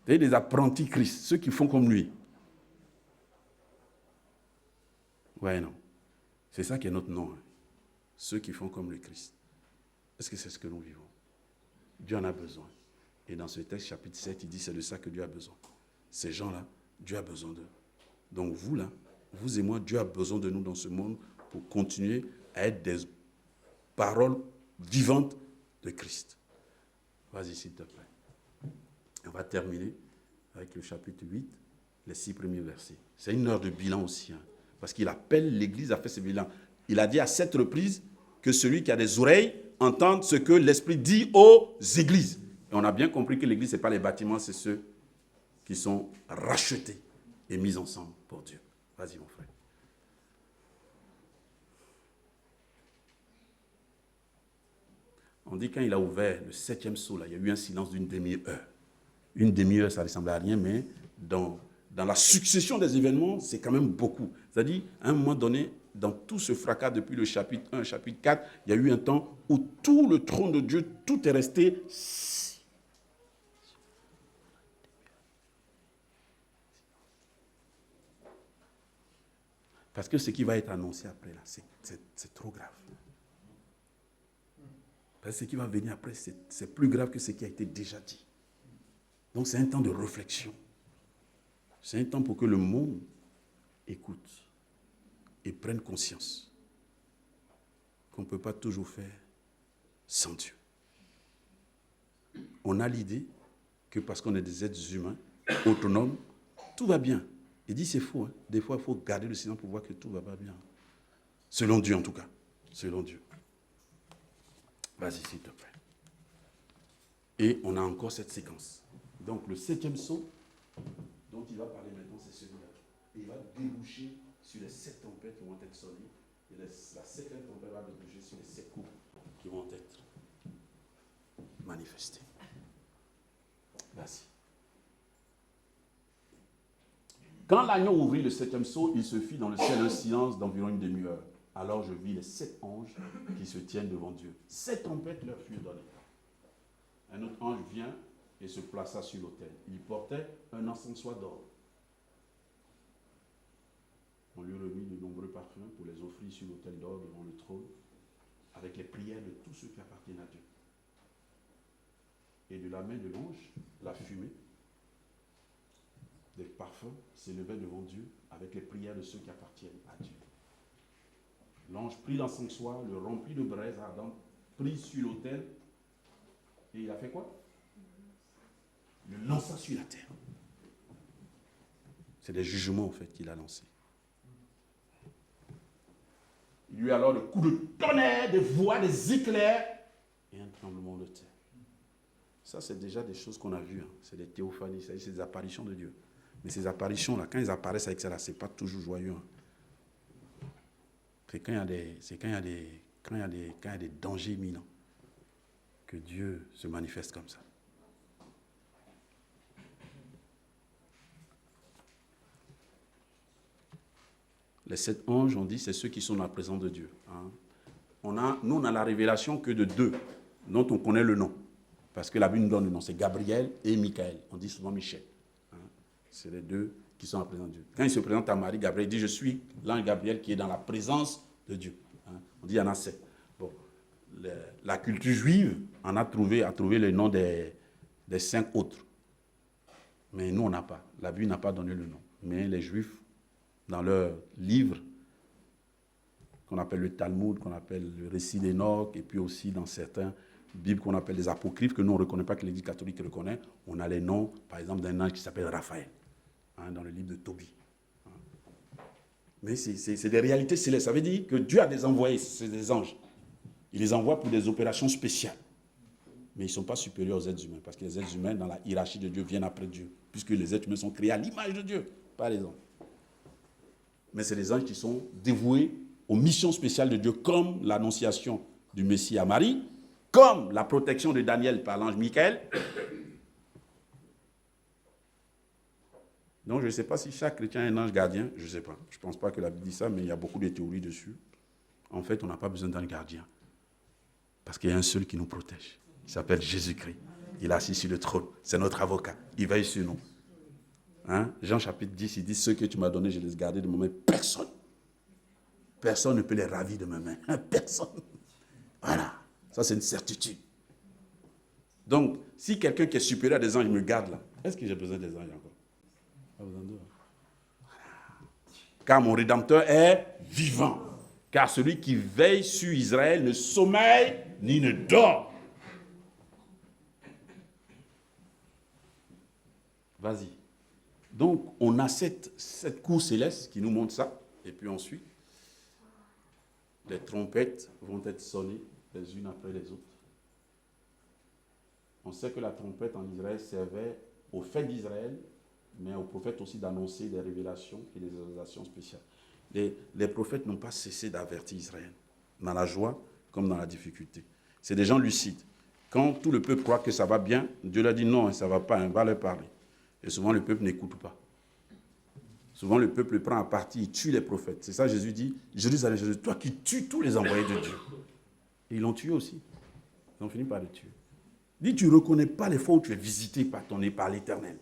C'est-à-dire des apprentis Christ, ceux qui font comme lui. Ouais, non. C'est ça qui est notre nom. Hein. Ceux qui font comme le Christ. Est-ce que c'est ce que nous vivons? Dieu en a besoin. Et dans ce texte, chapitre 7, il dit c'est de ça que Dieu a besoin. Ces gens-là, Dieu a besoin d'eux. Donc vous, là, vous et moi, Dieu a besoin de nous dans ce monde pour continuer à être des paroles vivantes de Christ. Vas-y, s'il te plaît. On va terminer avec le chapitre 8, les 6 premiers versets. C'est une heure de bilan aussi, hein, parce qu'il appelle l'Église à faire ce bilan. Il a dit à 7 reprises que celui qui a des oreilles entende ce que l'Esprit dit aux églises. Et on a bien compris que l'Église, ce n'est pas les bâtiments, c'est ceux qui sont rachetés et mis ensemble pour Dieu. Vas-y, mon frère. On dit quand il a ouvert le 7e sceau, là, il y a eu un silence d'une demi-heure. Une demi-heure, ça ne ressemble à rien, mais dans la succession des événements, c'est quand même beaucoup. C'est-à-dire, à un moment donné, dans tout ce fracas depuis le chapitre 1, chapitre 4, il y a eu un temps où tout le trône de Dieu, tout est resté. Parce que ce qui va être annoncé après, là, c'est trop grave. Parce que ce qui va venir après, c'est plus grave que ce qui a été déjà dit. Donc c'est un temps de réflexion. C'est un temps pour que le monde écoute et prenne conscience qu'on ne peut pas toujours faire sans Dieu. On a l'idée que parce qu'on est des êtres humains, autonomes, tout va bien. Il dit c'est faux. Hein. Des fois, il faut garder le silence pour voir que tout ne va pas bien. Selon Dieu, en tout cas. Selon Dieu. Vas-y, s'il te plaît. Et on a encore cette séquence. Donc, le 7e sceau dont il va parler maintenant, c'est celui-là. Et il va déboucher sur les 7 tempêtes qui vont être sonnées. Et la 7e tempête va déboucher sur les 7 coups qui vont être manifestés. Vas-y. Quand l'agneau ouvrit le 7e sceau, il se fit dans le ciel un silence d'environ une demi-heure. Alors je vis les 7 anges qui se tiennent devant Dieu. 7 tempêtes leur furent données. Un autre ange vient et se plaça sur l'autel. Il portait un encensoir d'or. On lui remit de nombreux parfums pour les offrir sur l'autel d'or devant le trône, avec les prières de tous ceux qui appartiennent à Dieu. Et de la main de l'ange, la fumée des parfums s'élevait devant Dieu avec les prières de ceux qui appartiennent à Dieu. L'ange prit l'encensoir, le remplit de braise ardente, prit sur l'autel, et il a fait quoi? Le lança sur la terre. C'est des jugements en fait qu'il a lancés. Il y eut alors le coup de tonnerre, des voix, des éclairs et un tremblement de terre. Ça, c'est déjà des choses qu'on a vues. Hein. C'est des théophanies, c'est des apparitions de Dieu. Mais ces apparitions-là, quand ils apparaissent avec ça, ce n'est pas toujours joyeux. Hein. C'est quand il y a des dangers imminents que Dieu se manifeste comme ça. Les 7 anges, on dit, c'est ceux qui sont dans la présence de Dieu. Hein. Nous, on a la révélation que de 2, dont on connaît le nom. Parce que la Bible nous donne le nom, c'est Gabriel et Michaël. On dit souvent Michel. Hein. C'est les 2 qui sont en présence de Dieu. Quand il se présente à Marie, Gabriel dit, je suis l'ange Gabriel qui est dans la présence de Dieu. Hein. On dit, il y en a 7. Bon. La culture juive a trouvé le nom des 5 autres. Mais nous, on n'a pas. La Bible n'a pas donné le nom. Mais les Juifs, dans leur livre, qu'on appelle le Talmud, qu'on appelle le récit d'Enoch, et puis aussi dans certains Bibles qu'on appelle les apocryphes, que nous on ne reconnaît pas, que l'Église catholique reconnaît, on a les noms, par exemple, d'un ange qui s'appelle Raphaël, hein, dans le livre de Tobie. Mais c'est des réalités célestes. Ça veut dire que Dieu a des envoyés, c'est des anges. Il les envoie pour des opérations spéciales. Mais ils ne sont pas supérieurs aux êtres humains, parce que les êtres humains, dans la hiérarchie de Dieu, viennent après Dieu, puisque les êtres humains sont créés à l'image de Dieu, pas les anges. Mais c'est les anges qui sont dévoués aux missions spéciales de Dieu, comme l'annonciation du Messie à Marie, comme la protection de Daniel par l'ange Michael. Donc je ne sais pas si chaque chrétien a un ange gardien, je ne sais pas. Je ne pense pas que la Bible dit ça, mais il y a beaucoup de théories dessus. En fait, on n'a pas besoin d'un gardien, parce qu'il y a un seul qui nous protège. Il s'appelle Jésus-Christ. Il est assis sur le trône. C'est notre avocat. Il veille sur nous. Hein? Jean chapitre 10, il dit, ceux que tu m'as donnés, je les ai gardés de mes mains. Personne. Personne ne peut les ravir de mes mains. Personne. Voilà. Ça, c'est une certitude. Donc, si quelqu'un qui est supérieur à des anges me garde là, est-ce que j'ai besoin des anges encore? Pas besoin d'eux. Voilà. Car mon Rédempteur est vivant. Car celui qui veille sur Israël ne sommeille ni ne dort. Vas-y. Donc, on a cette cour céleste qui nous montre ça. Et puis ensuite, les trompettes vont être sonnées les unes après les autres. On sait que la trompette en Israël servait aux fêtes d'Israël, mais aux prophètes aussi d'annoncer des révélations et des exaltations spéciales. Les prophètes n'ont pas cessé d'avertir Israël, dans la joie comme dans la difficulté. C'est des gens lucides. Quand tout le peuple croit que ça va bien, Dieu leur dit non, ça ne va pas, on va leur parler. Et souvent, le peuple n'écoute pas. Souvent, le peuple prend à partie, il tue les prophètes. C'est ça, Jésus dit, Jérusalem, Jésus, toi qui tues tous les envoyés de Dieu. Et ils l'ont tué aussi. Ils ont fini par le tuer. Il dit, tu ne reconnais pas les fois où tu es visité par l'Éternel.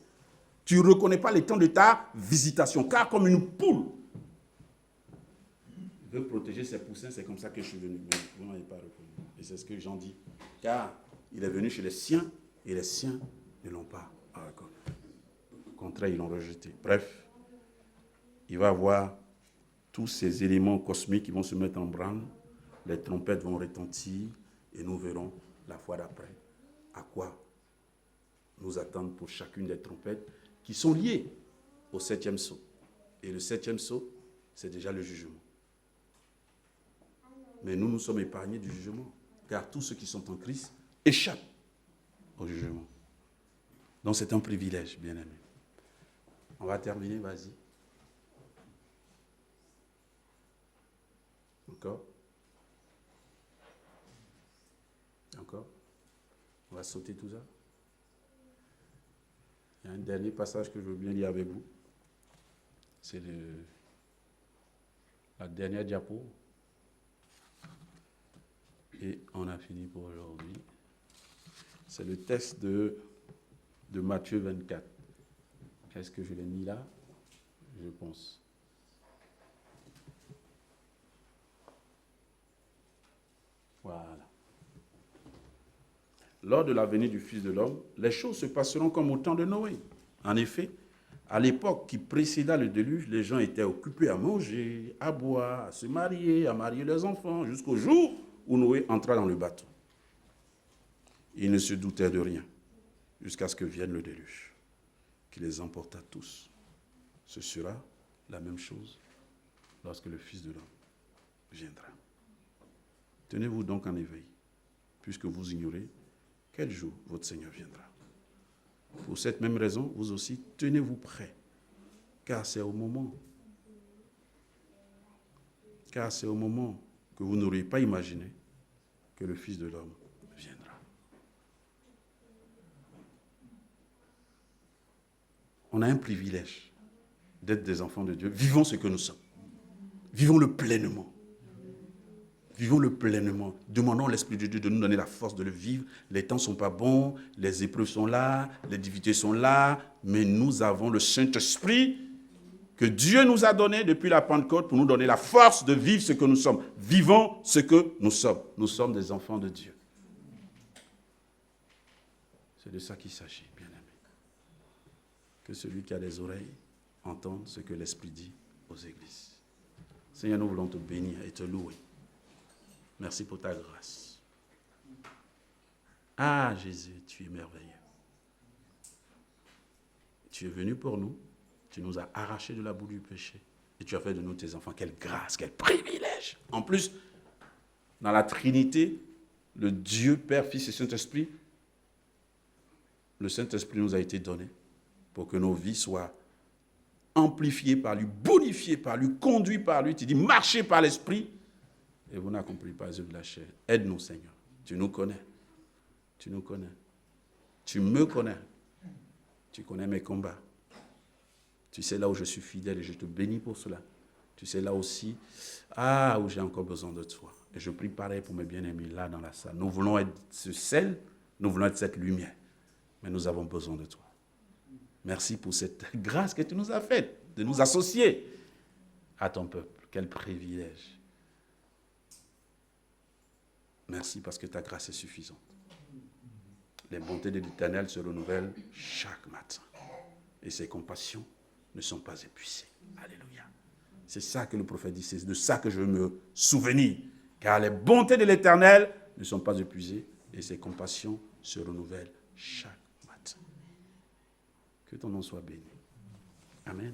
Tu ne reconnais pas les temps de ta visitation, car comme une poule veut protéger ses poussins, c'est comme ça que je suis venu. Mais vous ne m'avez pas reconnu. Et c'est ce que Jean dit. Car il est venu chez les siens, et les siens ne l'ont pas reconnu. Au contraire, ils l'ont rejeté. Bref, il va y avoir tous ces éléments cosmiques qui vont se mettre en branle. Les trompettes vont retentir, et nous verrons la fois d'après à quoi nous attendre pour chacune des trompettes qui sont liées au 7e sceau. Et le 7e sceau, c'est déjà le jugement. Mais nous sommes épargnés du jugement, car tous ceux qui sont en Christ échappent au jugement. Donc c'est un privilège, bien-aimé. On va terminer, vas-y. Encore? Encore? On va sauter tout ça. Il y a un dernier passage que je veux bien lire avec vous. C'est la dernière diapo. Et on a fini pour aujourd'hui. C'est le texte de Matthieu 24. Est-ce que je l'ai mis là? Je pense. Voilà. Lors de la venue du Fils de l'homme, les choses se passeront comme au temps de Noé. En effet, à l'époque qui précéda le déluge, les gens étaient occupés à manger, à boire, à se marier, à marier leurs enfants, jusqu'au jour où Noé entra dans le bateau. Ils ne se doutaient de rien, jusqu'à ce que vienne le déluge, qui les emporta tous. Ce sera la même chose lorsque le Fils de l'homme viendra. Tenez-vous donc en éveil, puisque vous ignorez quel jour votre Seigneur viendra. Pour cette même raison, vous aussi, tenez-vous prêts, car c'est au moment que vous n'auriez pas imaginé que le Fils de l'homme viendra. On a un privilège d'être des enfants de Dieu. Vivons ce que nous sommes. Vivons-le pleinement. Vivons-le pleinement. Demandons à l'Esprit de Dieu de nous donner la force de le vivre. Les temps ne sont pas bons, les épreuves sont là, les difficultés sont là, mais nous avons le Saint-Esprit que Dieu nous a donné depuis la Pentecôte pour nous donner la force de vivre ce que nous sommes. Vivons ce que nous sommes. Nous sommes des enfants de Dieu. C'est de ça qu'il s'agit, bien-aimés. Que celui qui a des oreilles entende ce que l'Esprit dit aux églises. Seigneur, nous voulons te bénir et te louer. Merci pour ta grâce. Ah, Jésus, tu es merveilleux. Tu es venu pour nous. Tu nous as arrachés de la boue du péché. Et tu as fait de nous tes enfants. Quelle grâce, quel privilège. En plus, dans la Trinité, le Dieu, Père, Fils et Saint-Esprit, le Saint-Esprit nous a été donné pour que nos vies soient amplifiées par lui, bonifiées par lui, conduites par lui. Tu dis, marchez par l'Esprit et vous n'accomplissez pas les œuvres de la chair. Aide-nous, Seigneur. Tu nous connais. Tu nous connais. Tu me connais. Tu connais mes combats. Tu sais là où je suis fidèle et je te bénis pour cela. Tu sais là aussi, où j'ai encore besoin de toi. Et je prie pareil pour mes bien-aimés là dans la salle. Nous voulons être ce sel, nous voulons être cette lumière. Mais nous avons besoin de toi. Merci pour cette grâce que tu nous as faite, de nous associer à ton peuple. Quel privilège. Merci parce que ta grâce est suffisante. Les bontés de l'Éternel se renouvellent chaque matin. Et ses compassions ne sont pas épuisées. Alléluia. C'est ça que le prophète dit, c'est de ça que je veux me souvenir. Car les bontés de l'Éternel ne sont pas épuisées et ses compassions se renouvellent chaque matin. Que ton nom soit béni. Amen.